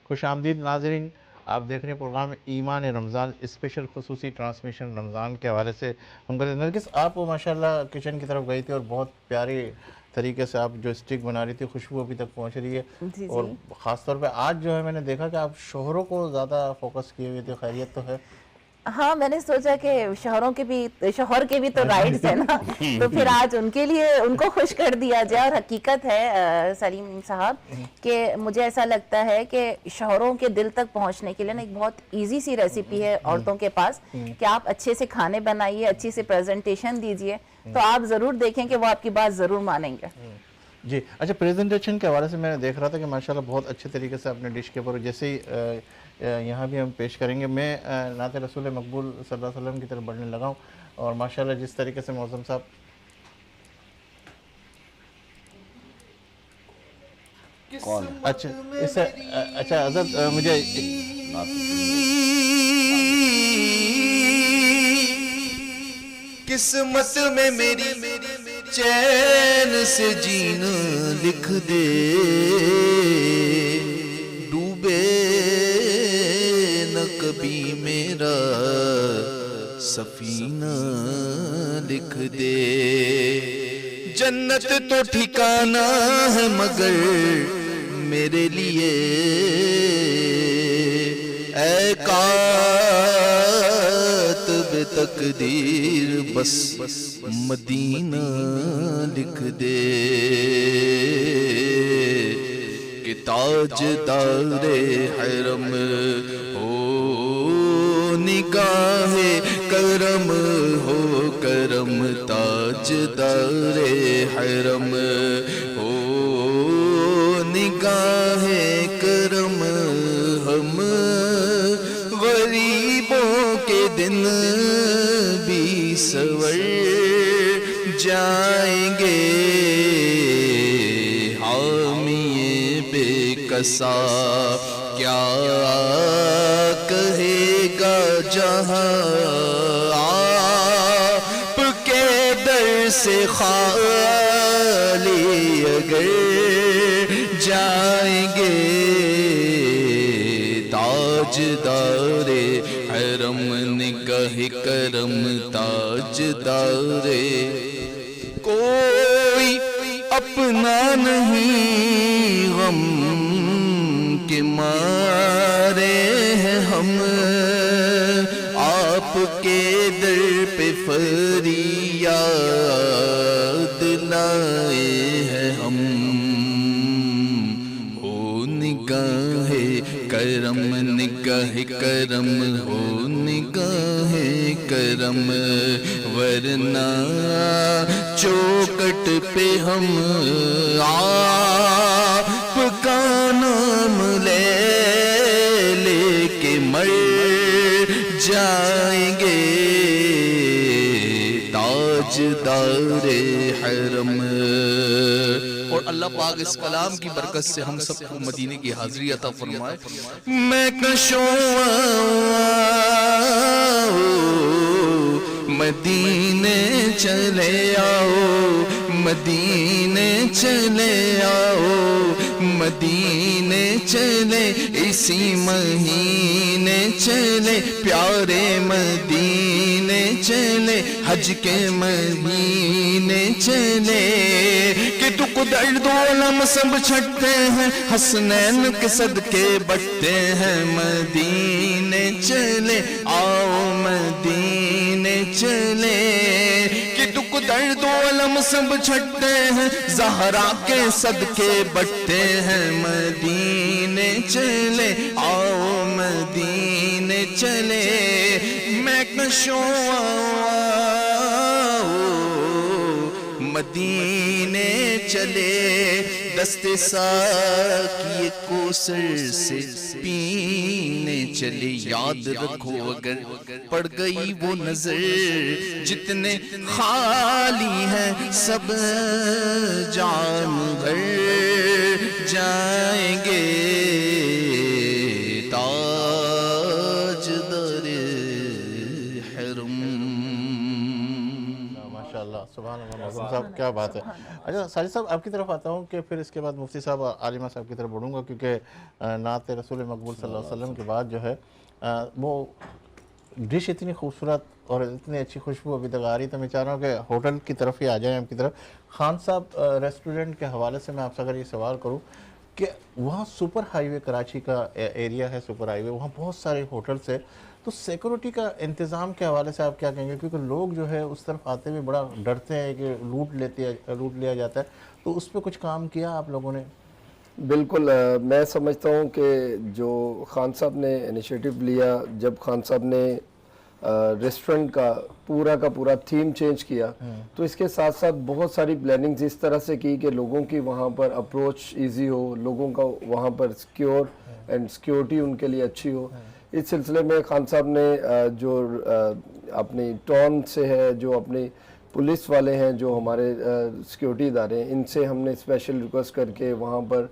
Speaker 1: खुश आमदीद नाज़रीन, आप देख रहे हैं प्रोग्राम ईमान रमज़ान स्पेशल खसूसी ट्रांसमिशन रमज़ान के हवाले से। हम कहते हैं नरगिस आप माशाल्लाह किचन की तरफ गई थी और बहुत प्यारे तरीके से आप जो स्टिक बना रही थी, खुशबू अभी तक पहुंच रही है।
Speaker 2: जी,
Speaker 1: और ख़ास तौर पे आज जो है मैंने देखा कि आप शोहरों को ज़्यादा फोकस किए हुए थे। खैरियत तो है?
Speaker 2: हाँ, मैंने सोचा कि शोहर के भी तो राइट्स है ना, तो फिर आज उनके लिए उनको खुश कर दिया जाए। और हकीकत है सलीम साहब कि मुझे ऐसा लगता है कि शोहरों के दिल तक पहुंचने के लिए ना एक बहुत इजी सी रेसिपी है औरतों के पास कि आप अच्छे से खाने बनाइए, अच्छी से प्रेजेंटेशन दीजिए, तो आप जरूर देखें कि वो आपकी बात जरूर मानेंगे।
Speaker 1: जी अच्छा, प्रेजेंटेशन के हवाले से मैंने देख रहा था कि माशाल्लाह बहुत अच्छे तरीके से अपने डिश के ऊपर, जैसे ही यहाँ भी हम पेश करेंगे, मैं नाते रसूल मकबूल सल्लल्लाहु अलैहि वसल्लम की तरफ बढ़ने लगा हूँ। और माशाल्लाह जिस तरीके से मौज़म साहब
Speaker 3: कौन?
Speaker 1: अच्छा इससे अच्छा हज़रत मुझे
Speaker 5: किस्मत में मेरी चैन से जीना लिख दे, डूबे न कभी मेरा सफीना लिख दे। जन्नत तो ठिकाना है मगर मेरे लिए ऐ कातिब तकदीर बस मदीना लिख दे कि ताजदारे हरम हो निगाहे करम हो करम, ताजदारे हरम हो निगाहे करम। हम गरीबों के दिन भी सवर जाएंगे, हामिए बेकसा क्या कहेगा जहां, आपके दर से खाली अगर जाएंगे, ताजदारे हरम निगाह करम, ताजदारे कोई अपना नहीं गम के मारे हैं हम, आपके दर पे फरियाद लाए हैं हम। हो निगाहे करम निगाह करम, हो निगाहे करम, वरना चौकट पे हम आपका नाम ले लेके मर जाएंगे, ताजदारे हरम। और अल्लाह पाक इस कलाम की बरकत से हम सबको मदीने की हाजिरी अता फरमाए। मैं कशों मदीने चले आओ, मदीने चले आओ, मदीने चले इसी महीने चले, प्यारे मदीने चले, हज के महीने चले कि दुख दर्द अलम सब छटते हैं, हसनैन के सदके बटते हैं, मदीने चले आओ मदीने चले कि दुख दर्द अलम सब छटते हैं, ज़हरा के सदके बटते हैं, मदीने चले आओ मदीने चले। मैं कशों मदीने चले, दस्ते साकी कोसर से पीने चले। याद रखो अगर पड़ गई वो नजर, जितने खाली हैं सब जान भर जाएंगे, ताजदारे हरम।
Speaker 1: माशाल्लाह सुभान अल्लाह मौज़ूम साहब, क्या बात है। अच्छा साजिद साहब आपकी तरफ आता हूँ कि फिर इसके बाद मुफ्ती साहब आलिमा साहब की तरफ बढ़ूँगा, क्योंकि नात रसूल मकबूल सल्लल्लाहु अलैहि वसल्लम के बाद जो है वो डिश इतनी खूबसूरत और इतनी अच्छी खुशबू अभी तक आ रही, तो मैं चाह रहा हूँ कि होटल की तरफ ही आ जाएँ आपकी तरफ। खान साहब रेस्टोरेंट के हवाले से मैं आपसे अगर ये सवाल करूँ कि वहाँ सुपर हाईवे कराची का एरिया है, सुपर हाईवे, वहाँ बहुत सारे होटल्स है, तो सिक्योरिटी का इंतज़ाम के हवाले से आप क्या कहेंगे? क्योंकि लोग जो है उस तरफ आते हुए बड़ा डरते हैं कि लूट लिया जाता है, तो उस पर कुछ काम किया आप लोगों ने?
Speaker 6: बिल्कुल, मैं समझता हूँ कि जो खान साहब ने इनिशिएटिव लिया, जब खान साहब ने रेस्टोरेंट का पूरा थीम चेंज किया, तो इसके साथ साथ बहुत सारी प्लानिंग्स इस तरह से की कि लोगों की वहाँ पर अप्रोच इजी हो, लोगों का वहाँ पर सिक्योर एंड सिक्योरिटी उनके लिए अच्छी हो। इस सिलसिले में खान साहब ने जो अपनी टॉन से है, जो अपनी पुलिस वाले हैं, जो हमारे सिक्योरिटी इदारे हैं, इनसे हमने स्पेशल रिक्वेस्ट करके वहाँ पर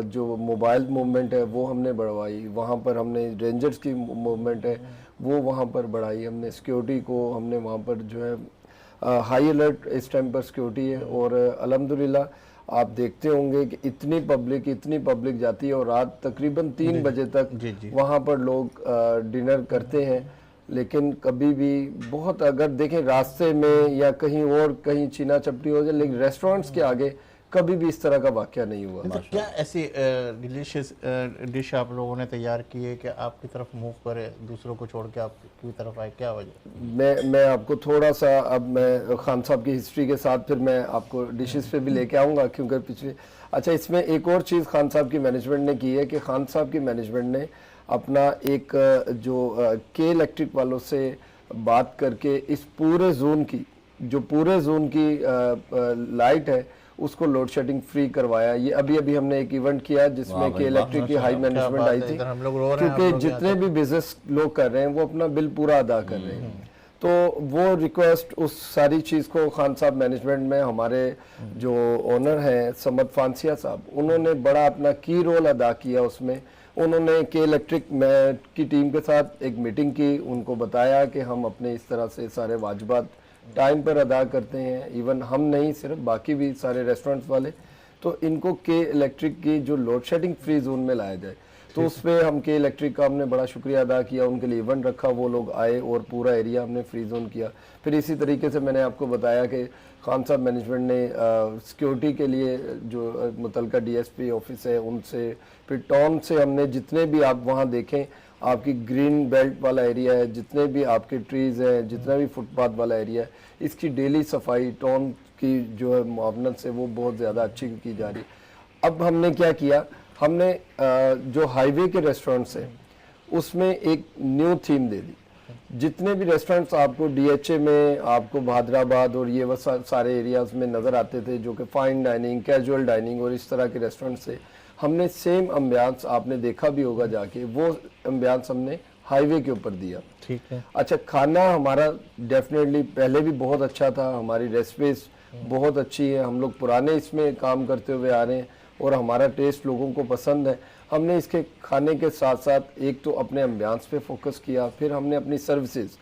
Speaker 6: जो मोबाइल मूवमेंट है वो हमने बढ़वाई, वहाँ पर हमने रेंजर्स की मूवमेंट है वो वहाँ पर बढ़ाई, हमने सिक्योरिटी को हमने वहाँ पर जो है हाई अलर्ट इस टाइम पर सिक्योरिटी है। और अल्हम्दुलिल्लाह आप देखते होंगे कि इतनी पब्लिक जाती है और रात तकरीबन 3 बजे तक वहाँ पर लोग डिनर करते हैं। लेकिन कभी भी बहुत, अगर देखें रास्ते में या कहीं और कहीं चीना चपटी हो जाए, लेकिन रेस्टोरेंट्स के आगे कभी भी इस तरह का वाकया नहीं हुआ।
Speaker 1: तो क्या ऐसी डिलीशियस डिश आप लोगों ने तैयार की है कि आपकी तरफ मूव करे, दूसरों को छोड़ के आपकी तरफ आए, क्या वजह?
Speaker 6: मैं आपको थोड़ा सा, अब मैं खान साहब की हिस्ट्री के साथ फिर मैं आपको डिशेस पे भी लेके आऊँगा, क्योंकि पिछले, अच्छा इसमें एक और चीज़ खान साहब की मैनेजमेंट ने की है कि खान साहब की मैनेजमेंट ने अपना एक जो के इलेक्ट्रिक वालों से बात करके इस पूरे जोन की लाइट है उसको लोड शेडिंग फ्री करवाया। ये अभी हमने एक इवेंट किया जिसमें के इलेक्ट्रिक की हाई मैनेजमेंट आई थी, क्योंकि जितने भी बिजनेस लोग कर रहे हैं वो अपना बिल पूरा अदा कर रहे हैं। तो वो रिक्वेस्ट, उस सारी चीज़ को खान साहब मैनेजमेंट में हमारे जो ओनर हैं समद फांसिया साहब, उन्होंने बड़ा अपना की रोल अदा किया। उसमें उन्होंने के इलेक्ट्रिक की टीम के साथ एक मीटिंग की, उनको बताया कि हम अपने इस तरह से सारे वाजिबात टाइम पर अदा करते हैं, इवन हम नहीं सिर्फ बाकी भी सारे रेस्टोरेंट्स वाले, तो इनको के इलेक्ट्रिक की जो लोड शेडिंग फ्री जोन में लाया जाए। तो उस पर हम के इलेक्ट्रिक का हमने बड़ा शुक्रिया अदा किया, उनके लिए इवेंट रखा, वो लोग आए और पूरा एरिया हमने फ्री जोन किया। फिर इसी तरीके से मैंने आपको बताया कि खान साहब मैनेजमेंट ने सिक्योरिटी के लिए जो मुतलका डीएसपी ऑफिस है उनसे, फिर टाउन से हमने जितने भी आप वहाँ देखें आपकी ग्रीन बेल्ट वाला एरिया है, जितने भी आपके ट्रीज़ हैं, जितना भी फुटपाथ वाला एरिया है, इसकी डेली सफाई टाउन की जो है मुआवनत से वो बहुत ज़्यादा अच्छी की जा रही। अब हमने क्या किया, हमने जो हाईवे के रेस्टोरेंट्स हैं उसमें एक न्यू थीम दे दी। जितने भी रेस्टोरेंट्स आपको डीएचए में, आपको भादराबाद और ये सारे एरियाज में नज़र आते थे जो कि फाइन डाइनिंग, कैजुअल डाइनिंग और इस तरह के रेस्टोरेंट से, हमने सेम अम्बियांस, आपने देखा भी होगा जाके, वो अम्बियांस हमने हाईवे के ऊपर दिया।
Speaker 1: ठीक है।
Speaker 6: अच्छा, खाना हमारा डेफिनेटली पहले भी बहुत अच्छा था, हमारी रेसिपीज बहुत अच्छी है, हम लोग पुराने इसमें काम करते हुए आ रहे हैं और हमारा टेस्ट लोगों को पसंद है। हमने इसके खाने के साथ साथ एक तो अपने अम्बियांस पे फोकस किया, फिर हमने अपनी सर्विसेज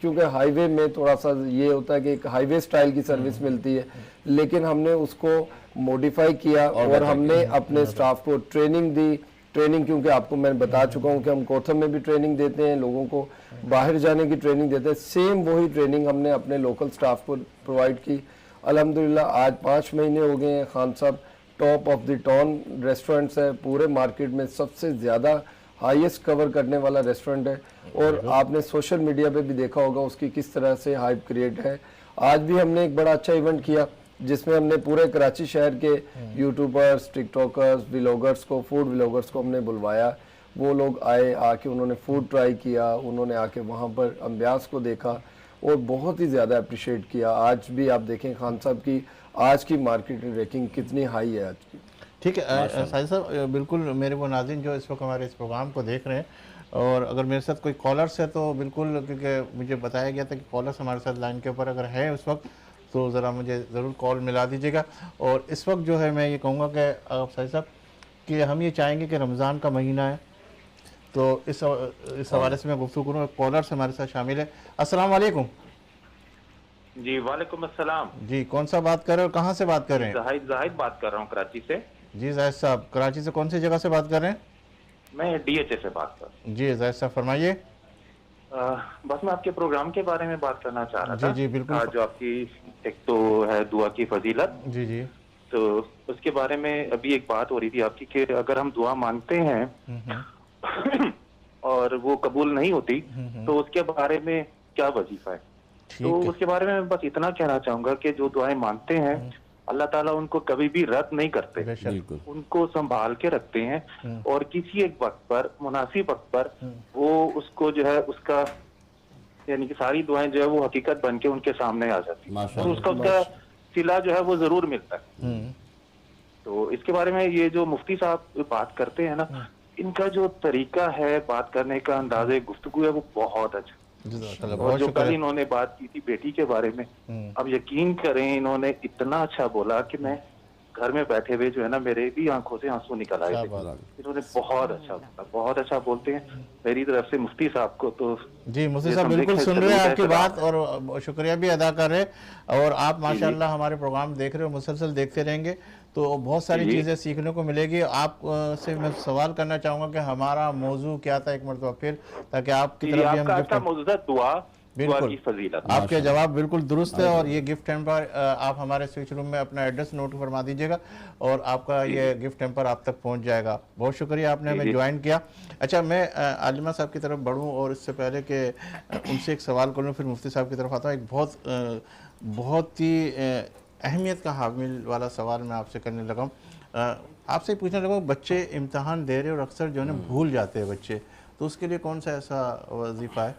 Speaker 6: क्योंकि हाईवे में थोड़ा सा ये होता है कि एक हाईवे स्टाइल की सर्विस मिलती है, लेकिन हमने उसको मॉडिफाई किया और हमने अपने स्टाफ को ट्रेनिंग दी। ट्रेनिंग क्योंकि आपको मैं बता चुका हूं कि हम कोथम में भी ट्रेनिंग देते हैं, लोगों को बाहर जाने की ट्रेनिंग देते हैं, सेम वही ट्रेनिंग हमने अपने लोकल स्टाफ को प्रोवाइड की। अल्हम्दुलिल्लाह आज 5 महीने हो गए हैं। खान साहब top of the town restaurants है, पूरे मार्केट में सबसे ज़्यादा हाईएस्ट कवर करने वाला रेस्टोरेंट है और आपने सोशल मीडिया पे भी देखा होगा उसकी किस तरह से हाइप क्रिएट है। आज भी हमने एक बड़ा अच्छा इवेंट किया जिसमें हमने पूरे कराची शहर के यूट्यूबर्स, टिकटॉकर्स, व्लॉगर्स को, फूड व्लॉगर्स को हमने बुलवाया। वो लोग आए, आके उन्होंने फूड ट्राई किया, उन्होंने आके वहाँ पर अम्बियांस को देखा और बहुत ही ज़्यादा अप्रिशिएट किया। आज भी आप देखें खान साहब की आज की मार्केट रैंकिंग कितनी हाई है आज की।
Speaker 1: ठीक है साहिद साहब, बिल्कुल मेरे वो नाज़रीन जो इस वक्त हमारे इस प्रोग्राम को देख रहे हैं और अगर मेरे साथ कोई कॉलर्स है तो बिल्कुल, क्योंकि मुझे बताया गया था कि कॉलर्स हमारे साथ लाइन के ऊपर अगर है उस वक्त तो ज़रा मुझे ज़रूर कॉल मिला दीजिएगा। और इस वक्त जो है मैं ये कहूँगा कि साहिद साहब कि हम ये चाहेंगे कि रमज़ान का महीना है तो इस हवाले से मैं गुफ्तगू करूँ। कॉलर्स हमारे साथ शामिल है। अस्सलाम वालेकुम।
Speaker 8: जी वालेकुम अस्सलाम।
Speaker 1: जी, कौन सा बात कर रहे हो, कहाँ से बात कर रहे हैं?
Speaker 8: जाहिद बात कर रहा हूँ कराची से।
Speaker 1: जी जाहिद साहब, कराची से कौन सी जगह से बात कर रहे हैं?
Speaker 8: मैं डीएचए से बात कर रहा हूँ।
Speaker 1: जी जाहिद साहब फरमाइए।
Speaker 8: बस मैं आपके प्रोग्राम के बारे में बात करना चाह रहा था।
Speaker 1: जी बिल्कुल।
Speaker 8: जो आपकी एक तो है दुआ की फजीलत।
Speaker 1: जी जी।
Speaker 8: तो उसके बारे में अभी एक बात हो रही थी आपकी कि अगर हम दुआ मांगते हैं और वो कबूल नहीं होती तो उसके बारे में क्या वजीफा है। तो उसके बारे में बस इतना कहना चाहूंगा कि जो दुआएं मांगते हैं अल्लाह ताला उनको कभी भी रद्द नहीं करते,
Speaker 3: बिल्कुल
Speaker 8: उनको संभाल के रखते हैं और किसी एक वक्त पर, मुनासिब वक्त पर वो उसको जो है उसका यानी कि सारी दुआएं जो है वो हकीकत बन के उनके सामने आ जाती है और
Speaker 3: माशाअल्लाह।
Speaker 8: उसका सिला जो है वो जरूर मिलता है। तो इसके बारे में ये जो मुफ्ती साहब बात करते हैं ना, इनका जो तरीका है बात करने का, अंदाजे गुफ्तगू है, वो बहुत अच्छा।
Speaker 1: जज़ाकल्लाह,
Speaker 8: और
Speaker 1: बहुत
Speaker 8: जो कल
Speaker 1: शुक्रिया।
Speaker 8: इन्होंने बात की थी बेटी के बारे में, अब यकीन करें इन्होंने इतना अच्छा बोला कि मैं घर में बैठे हुए जो है ना मेरे भी आंखों से आंसू निकल आए
Speaker 1: क्या
Speaker 8: थे।
Speaker 1: बात है।
Speaker 8: इन्होंने बहुत अच्छा बोला, बहुत अच्छा बोलते हैं। मेरी तरफ से मुफ्ती साहब को तो
Speaker 1: जी मुफ्ती
Speaker 8: ये
Speaker 1: साहब
Speaker 8: समझे
Speaker 1: बिल्कुल
Speaker 8: कि
Speaker 1: सुन रहे हैं
Speaker 8: सलूट
Speaker 1: आपकी
Speaker 8: है
Speaker 1: बात और शुक्रिया भी अदा कर रहे हैं। और आप माशाल्लाह हमारे प्रोग्राम देख रहे हो, मुसलसल देखते रहेंगे तो बहुत सारी
Speaker 8: जी।
Speaker 1: चीज़ें सीखने को मिलेगी। आप से मैं सवाल करना चाहूँगा कि हमारा मौजू क्या था एक मरतबा फिर, ताकि आपकी
Speaker 8: जी,
Speaker 1: तरफ भी
Speaker 8: आपका
Speaker 1: हम
Speaker 8: अच्छा मौजूदा दुआ, दुआ
Speaker 1: बिल्कुल
Speaker 8: की फजीलत।
Speaker 1: आपके जवाब बिल्कुल दुरुस्त है। और ये गिफ्ट हैम्पर आप हमारे स्विच रूम में अपना एड्रेस नोट फरमा दीजिएगा और आपका ये गिफ्ट हैम्पर आप तक पहुंच जाएगा। बहुत शुक्रिया आपने हमें ज्वाइन किया। अच्छा, मैं आलिमा साहब की तरफ बढ़ूं और इससे पहले कि उनसे एक सवाल करूं फिर मुफ्ती साहब की तरफ आता हूं। एक बहुत ही अहमियत का हामिल वाला सवाल मैं आपसे करने लगा हूँ। आपसे पूछने लगा, बच्चे इम्तहान दे रहे और अक्सर जो है ना भूल जाते हैं बच्चे, तो उसके लिए कौन सा ऐसा वजीफ़ा है?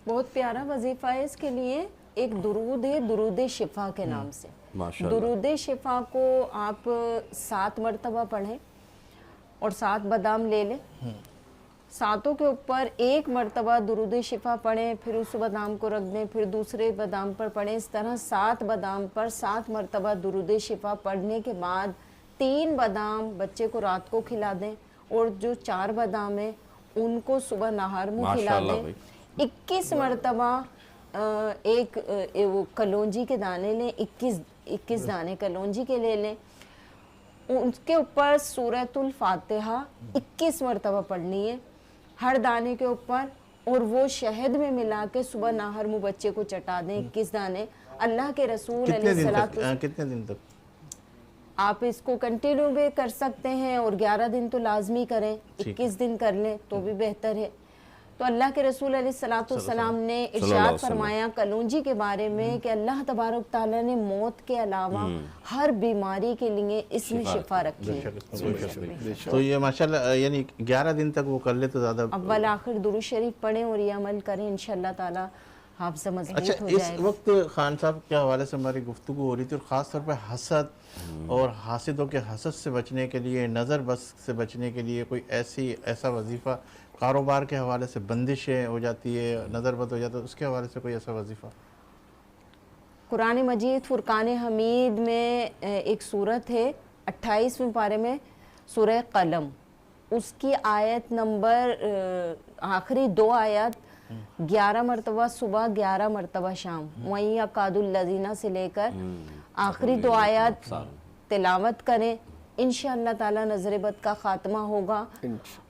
Speaker 4: बहुत प्यारा वजीफ़ा है इसके लिए। एक दुरूद है, दुरूद शिफा के नाम से।
Speaker 3: माशाअल्लाह।
Speaker 4: दुरूद शिफा को आप 7 मरतबा पढ़ें और 7 बादाम ले लें। सातों के ऊपर 1 मरतबा दुरूद शिफा पढ़ें, फिर उस बादाम को रख दें, फिर दूसरे बादाम पर पढ़ें। इस तरह 7 बादाम पर 7 मरतबा दुरूद शिफा पढ़ने के बाद 3 बादाम बच्चे को रात को खिला दें और जो 4 बादाम हैं उनको सुबह नहार मुँह खिला
Speaker 3: माशाअल्लाह
Speaker 4: दें। 21 मरतबा वो कलौंजी के दाने लें, 21 दाने कलौंजी के ले लें। उसके ऊपर सूरतुल फातिहा 21 मरतबा पढ़नी है हर दाने के ऊपर, और वो शहद में मिला के सुबह नाहर मुँह बच्चे को चटा दें 21 दाने। अल्लाह के रसूल
Speaker 1: कितने दिन तक
Speaker 4: आप इसको कंटिन्यू भी कर सकते हैं और 11 दिन तो लाजमी करें, 21 दिन कर लें तो भी बेहतर है। तो अल्लाह के रसूल अलैहिस्सलाम ने इरशाद फरमाया कलौंजी के बारे में कि अल्लाह तबारक ताला ने मौत के अलावा हर बीमारी के लिए इसमें शिफा रखी है।
Speaker 1: तो ये माशाल्लाह यानी 11 दिन तक वो कर ले तो ज़्यादा
Speaker 4: अव्वल आखिर दुरूद शरीफ पढ़ें और ये अमल करें, इंशाअल्लाह ताला हाफ़िज़ मज़बूत
Speaker 1: अच्छा,
Speaker 4: हो
Speaker 1: इस
Speaker 4: जाएगा।
Speaker 1: वक्त खान साहब के हवाले से हमारी गुफ्तगू हो रही थी और ख़ास तौर पर हसद और हासिदों के हसद से बचने के लिए, नज़र बस से बचने के लिए कोई ऐसा वजीफ़ा, कारोबार के हवाले से बंदिशें हो जाती है, नज़र बद हो जाता है, उसके हवाले से कोई ऐसा वजीफ़ा?
Speaker 4: कुरान मजीद फुरकान हमीद में एक सूरत है 28वें पारे में, सूरह कलम, उसकी आयत नंबर आखिरी 2 आयत 11 मरतबा सुबह 11 मरतबा शाम, वहीं अकादुल लजीना से लेकर आखिरी 2 आयत तिलावत करें, इंशाअल्लाह ताला नजर बद का खात्मा होगा।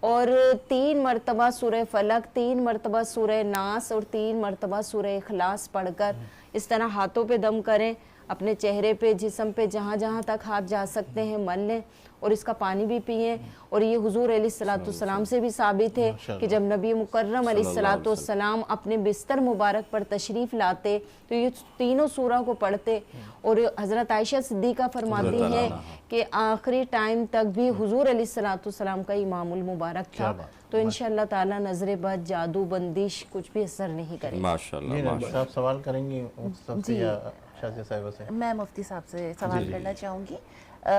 Speaker 4: और 3 मरतबा सूरह फलक, 3 मरतबा सूरह नास और 3 मरतबा सूरह इखलास पढ़कर इस तरह हाथों पे दम करें, अपने चेहरे पे, जिस्म पे, जहाँ जहाँ तक हाथ जा सकते हैं मल लें और इसका पानी भी पिएं। और ये हुजूर अलैहिस्सलाम से भी साबित है कि जब नबी मुकर्रम अलैहिस्सलाम अपने बिस्तर मुबारक पर तशरीफ़ लाते तो ये तीनों सूरा को पढ़ते। और हज़रत आयशा सिद्दीक़ा फरमाती हैं कि आखिरी टाइम तक भी हुजूर अलैहिस्सलाम का इमामुल मुबारक था। तो इंशाअल्लाह ताला नजर बद, जादू, बंदिश कुछ भी असर नहीं करेगा।
Speaker 3: माशाअल्लाह।
Speaker 1: साहब सवाल करेंगी मुफ्ती या शाज़िया साहिबा से?
Speaker 2: मैं मुफ्ती साहब से सवाल करना चाहूँगी।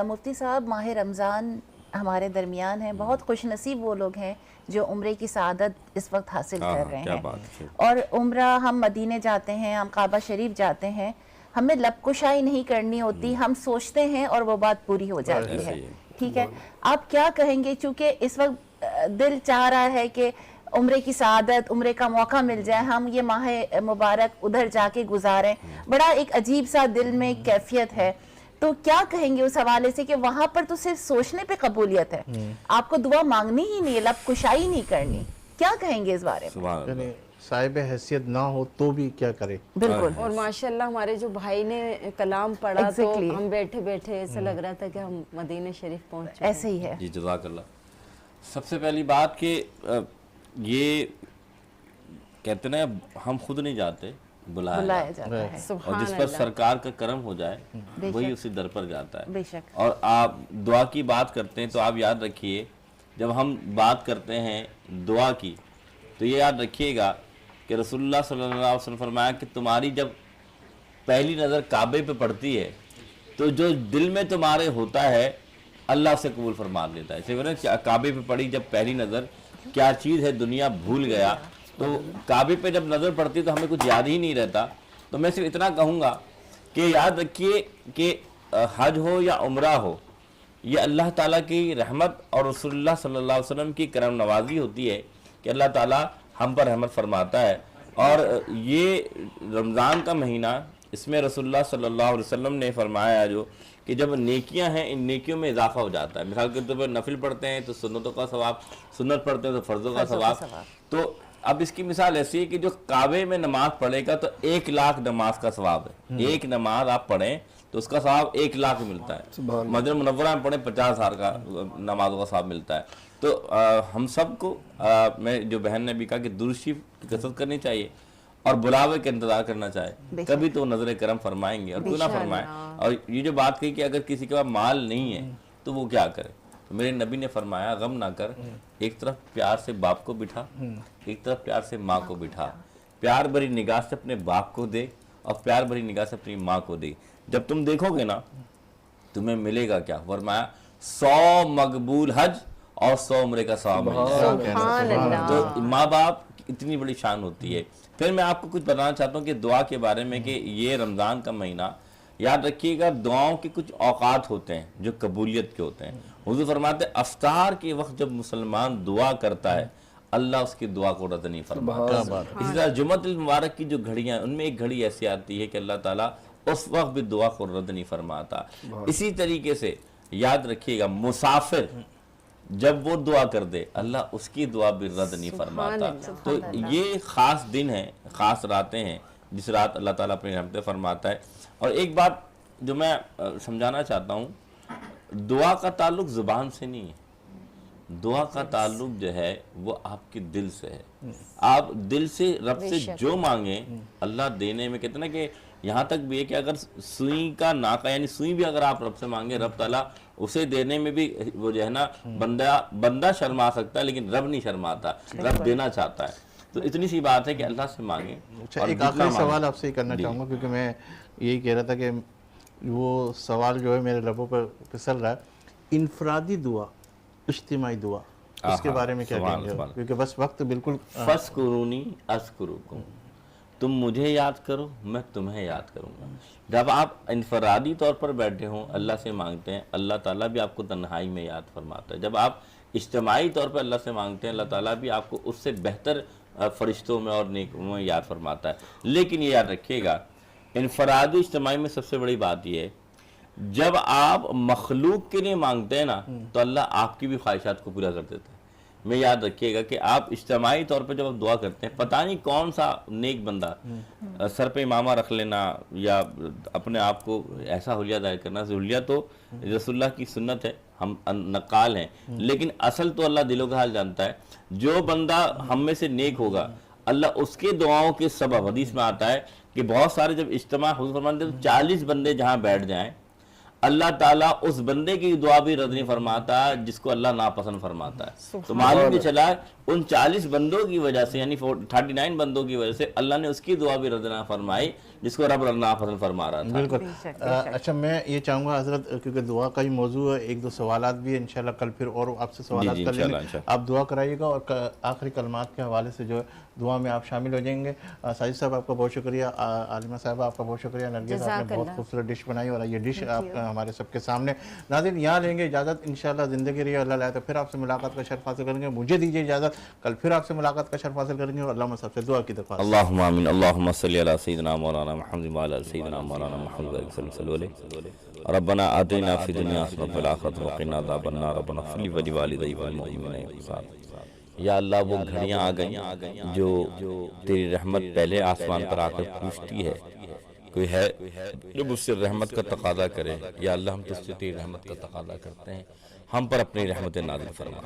Speaker 2: मुफ्ती साहब, माह रमज़ान हमारे दरमियान है, बहुत खुशनसीब वो लोग हैं जो उम्रे की सआदत इस वक्त हासिल कर रहे हैं। और उम्रा हम मदीने जाते हैं, हम काबा शरीफ जाते हैं, हमें लबकुशाई नहीं करनी होती, हम सोचते हैं और वो बात पूरी हो जाती है। ठीक है, आप क्या कहेंगे, चूँकि इस वक्त दिल चाह रहा है कि उम्रे की सआदत, उम्रे का मौका मिल जाए, हम ये माह मुबारक उधर जाके गुजारें, बड़ा एक अजीब सा दिल में एक कैफियत है, तो क्या कहेंगे उस हवाले से कि वहां पर तो सिर्फ सोचने पे कबूलियत है, आपको दुआ मांगनी ही नहीं है, लब कुशाई नहीं करनी? क्या कहेंगे इस बारे में?
Speaker 3: सुभान अल्लाह।
Speaker 1: यानी साहिब हैसियत ना हो तो भी क्या करे।
Speaker 2: बिल्कुल।
Speaker 4: और माशाल्लाह हमारे जो भाई ने कलाम पढ़ा
Speaker 2: Exactly.
Speaker 4: तो हम बैठे बैठे ऐसा लग रहा था कि हम मदीने शरीफ पहुंच चुके हैं।
Speaker 2: ऐसे ही है।
Speaker 3: जी जज़ाकल्लाह। सबसे पहली बात कि ये कहते ना हम खुद नहीं जाते, बुलाया
Speaker 2: बुलाया
Speaker 3: जाता
Speaker 2: जाता है।
Speaker 3: है।
Speaker 4: सुभान
Speaker 3: और जिस पर
Speaker 4: अल्लाह।
Speaker 3: सरकार का करम हो जाए
Speaker 2: बेशक।
Speaker 3: वही उसी दर पर जाता है।
Speaker 2: बेशक।
Speaker 3: और आप दुआ की बात करते हैं तो आप याद रखिए, जब हम बात करते हैं दुआ की तो ये याद रखिएगा कि रसूलुल्लाह सल्लल्लाहु अलैहि वसल्लम फरमाया कि तुम्हारी जब पहली नज़र काबे पे पड़ती है तो जो दिल में तुम्हारे होता है अल्लाह से कबूल फरमा देता है। जैसे काबे पे पड़ी जब पहली नज़र, क्या चीज़ है दुनिया भूल गया, तो काबे पे जब नज़र पड़ती तो हमें कुछ याद ही नहीं रहता। तो मैं सिर्फ इतना कहूँगा कि याद रखिए कि हज हो या उम्रा हो, ये अल्लाह ताला की रहमत और रसूलुल्लाह सल्लल्लाहु अलैहि वसल्लम की करम नवाजी होती है कि अल्लाह ताला हम पर रहमत फरमाता है। और ये रमज़ान का महीना, इसमें रसूलुल्लाह सल्लल्लाहु अलैहि वसल्लम ने फरमाया जो कि जब नेकियां हैं इन नेकियों में इजाफा हो जाता है। मिसाल के तौर पर नफिल पढ़ते हैं तो सुन्नतों का सवाब, सुन्नत पढ़ते हैं तो फ़र्ज़ों का सवाब। तो अब इसकी मिसाल ऐसी है कि जो काबे में नमाज पढ़ेगा तो 1 लाख नमाज का सवाब है। एक नमाज आप पढ़ें तो उसका सवाब 1 लाख मिलता है। मदीना मुनव्वरा में पढ़े 50,000 का नमाजों का सवाब मिलता है। तो हम सबको मैं जो बहन ने भी कहा कि दुरूद शरीफ की कसरत करनी चाहिए और बुलावे का इंतजार करना चाहिए, कभी तो नजर करम फरमाएंगे और क्यों ना फरमाए। और ये जो बात कही कि अगर किसी के पास माल नहीं है तो वो क्या करे, तो मेरे नबी ने फरमाया गम ना कर, एक तरफ प्यार से बाप को बिठा, एक तरफ प्यार से माँ को बिठा, प्यार भरी निगाह से अपने बाप को दे और प्यार भरी निगाह से अपनी माँ को दे। जब तुम देखोगे ना तुम्हें मिलेगा क्या, फरमाया 100 मकबूल हज और 100 उम्रे का सवाब मिल जाएगा।
Speaker 4: सुभान अल्लाह।
Speaker 3: तो माँ बाप की इतनी बड़ी शान होती है। फिर मैं आपको कुछ बताना चाहता हूँ कि दुआ के बारे में कि ये रमज़ान का महीना, याद रखिएगा दुआओं के कुछ औकात होते हैं जो कबूलियत के होते हैं। हुज़ूर फरमाते हैं अफ्तार के वक्त जब मुसलमान दुआ करता है अल्लाह उसकी दुआ को रद्द नहीं फरमाता। इसी तरह जुम्मतुल मुबारक की जो घड़ियाँ, उनमें एक घड़ी ऐसी आती है कि अल्लाह ताला उस वक्त भी दुआ को रद्द नहीं फरमाता। इसी तरीके से याद रखिएगा मुसाफिर जब वो दुआ कर दे अल्लाह उसकी दुआ भी रद्द नहीं फरमाता। तो ये ख़ास दिन है, ख़ास रातें हैं जिस रात अल्लाह ताला अपनी रहमतें फरमाता है। और एक बात जो मैं समझाना चाहता हूँ, दुआ का ताल्लुक ज़ुबान से नहीं है, दुआ का ताल्लुक जो है वो आपके दिल से है। आप दिल से रब से जो मांगे अल्लाह देने में, कहते ना कि यहाँ तक भी है कि अगर सुई का नाका यानी सुई भी अगर आप रब से मांगे रब ताला उसे देने में भी वो जो है ना बंदा शर्मा सकता है लेकिन रब नहीं शर्माता, रब देना चाहता है। तो इतनी सी बात है कि अल्लाह से मांगे।
Speaker 1: अच्छा, एक आखिरी सवाल आपसे ही करना चाहूँगा क्योंकि मैं यही कह रहा था कि वो सवाल जो है मेरे लबों पर फिसल रहा है, इनफरादी दुआ, इज्तिमाई दुआ, उसके बारे में क्या कहेंगे? क्योंकि बस वक्त बिल्कुल।
Speaker 3: फस्कुरूनी अस्कुरुकुम, तुम मुझे याद करो मैं तुम्हें याद करूँगा। जब आप इनफरादी तौर पर बैठे हों अल्लाह से मांगते हैं, अल्लाह ताला भी आपको तन्हाई में याद फरमाता है। जब आप इज्तिमाई तौर पर अल्लाह से मांगते हैं अल्लाह ताला भी आपको उससे बेहतर फरिश्तों में और नेक में याद फरमाता है। लेकिन ये याद रखिएगा इनफरादी इज्तिमाई में सबसे बड़ी बात यह है, जब आप मखलूक के लिए मांगते हैं ना तो अल्लाह आपकी भी ख्वाहिशात को पूरा कर देता है। मैं याद रखिएगा कि आप इज्तिमाई तौर पर जब आप दुआ करते हैं, पता नहीं कौन सा नेक बंदा सर पे इमामा रख लेना या अपने आप को ऐसा हुलिया दायर करना, हुलिया तो रसूलुल्लाह की सुन्नत है, हम नकाल हैं, लेकिन असल तो अल्लाह दिलों का हाल जानता है। जो बंदा हम में से नेक होगा अल्लाह उसके दुआओं के सबब, हदीस में आता है कि बहुत सारे जब इज्तिमा हुज़ूर फरमाते हैं 40 बंदे जहाँ बैठ जाएं अल्लाह ताला उस बंदे की दुआ भी रद्द नहीं फरमाता जिसको अल्लाह नापसंद फरमाता है। तो मालूम भी चला उन 40 बंदों की वजह से यानी 39 बंदों की वजह से अल्लाह ने उसकी दुआ भी रद्द ना फरमाई जिसको रब नापसंद फरमा रहा था।
Speaker 1: बिल्कुल। अच्छा, मैं ये चाहूँगा हजरत, क्योंकि दुआ का ही मौजू है, एक दो सवालात भी है, इंशाल्लाह कल फिर और आपसे सवालात कर लेंगे। आप दुआ कराइएगा और आखिरी कलमात के हवाले से जो है दुआ में आप शामिल हो जाएंगे। साजिद साहब आपका बहुत शुक्रिया, आलिमा साहब आपका बहुत शुक्रिया, नरगिस आपने बहुत खूबसूरत डिश बनाई और ये डिश आपका हमारे सबके सामने। नाज़रीन यहाँ लेंगे इजाज़त, इंशाल्लाह ज़िंदगी रही अल्लाह लाए तो फिर आपसे मुलाकात का शर्फ हासिल करेंगे। मुझे दीजिए इजाज़त, कल फिर आपसे मुलाकात का शर्फ हासिल करेंगे और अल्लाह सबसे दुआ की दरख्वास्त।
Speaker 3: अल्लाहुम्मा आमीन। अल्लाहुम्मा सल्ली अला सय्यिदिना मौलाना मुहम्मद व अला सय्यिदिना मौलाना मुहम्मद सल्लल्लाहु अलैहि। रब्बना आतिना फिद दुनिया हसनतन व फिल आखिरति व क़िना अज़ाबन नार। रब्बना इग़फिर ली व लिवालिदैया वल मुमिनीना। या अल्लाह वो घड़ियां आ गई जो तेरी रहमत पहले आसमान पर आकर पूछती है, कोई है जो मुझसे रहमत का तकादा करे। या अल्लाह हम तुझसे तेरी रहमत का तकादा करते हैं, हम पर अपनी रहमत नाज़िल फरमा।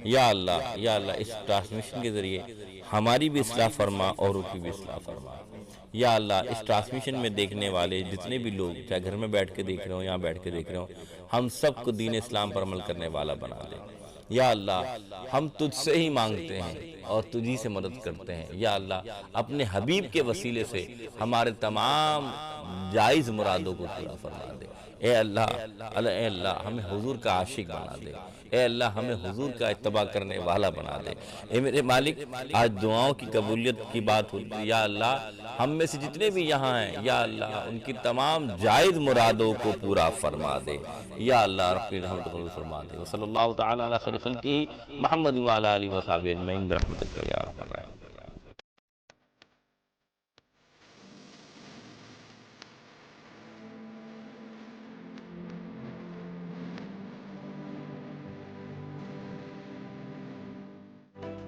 Speaker 3: या अल्लाह इस ट्रांसमिशन के ज़रिए हमारी भी इस्लाह फरमा, औरों की भी इस्लाह फरमा। या अल्लाह इस ट्रांसमिशन में देखने वाले जितने भी लोग, चाहे घर में बैठ के देख रहे हो, यहाँ बैठ के देख रहे हो, हम सबको दीन इस्लाम पर अमल करने वाला बना दे। या अल्लाह हम तुझसे ही मांगते हैं और तुझी से मदद करते हैं। या अल्लाह अपने हबीब के वसीले से हमारे तमाम जायज़ मुरादों को पूरा फरमा दे। ए अल्लाह हमें हुजूर का आशिक बना दे। ए अल्लाह हमें हुजूर का इत्तबा करने वाला बना दे। ए मेरे मालिक, आज दुआओं की कबूलियत की बात होती है। या अल्लाह हम में से जितने भी यहाँ हैं, या अल्लाह उनकी तमाम जायज़ मुरादों को पूरा फरमा दे। या अल्लाह रब्बी रहमत फरमा दे। सल्लल्लाहु तआला अला खैर खल्क़िही मुहम्मद व अला आलिहि व सहाबिही अजमईन बिरहमतिका या अरहमर राहिमीन।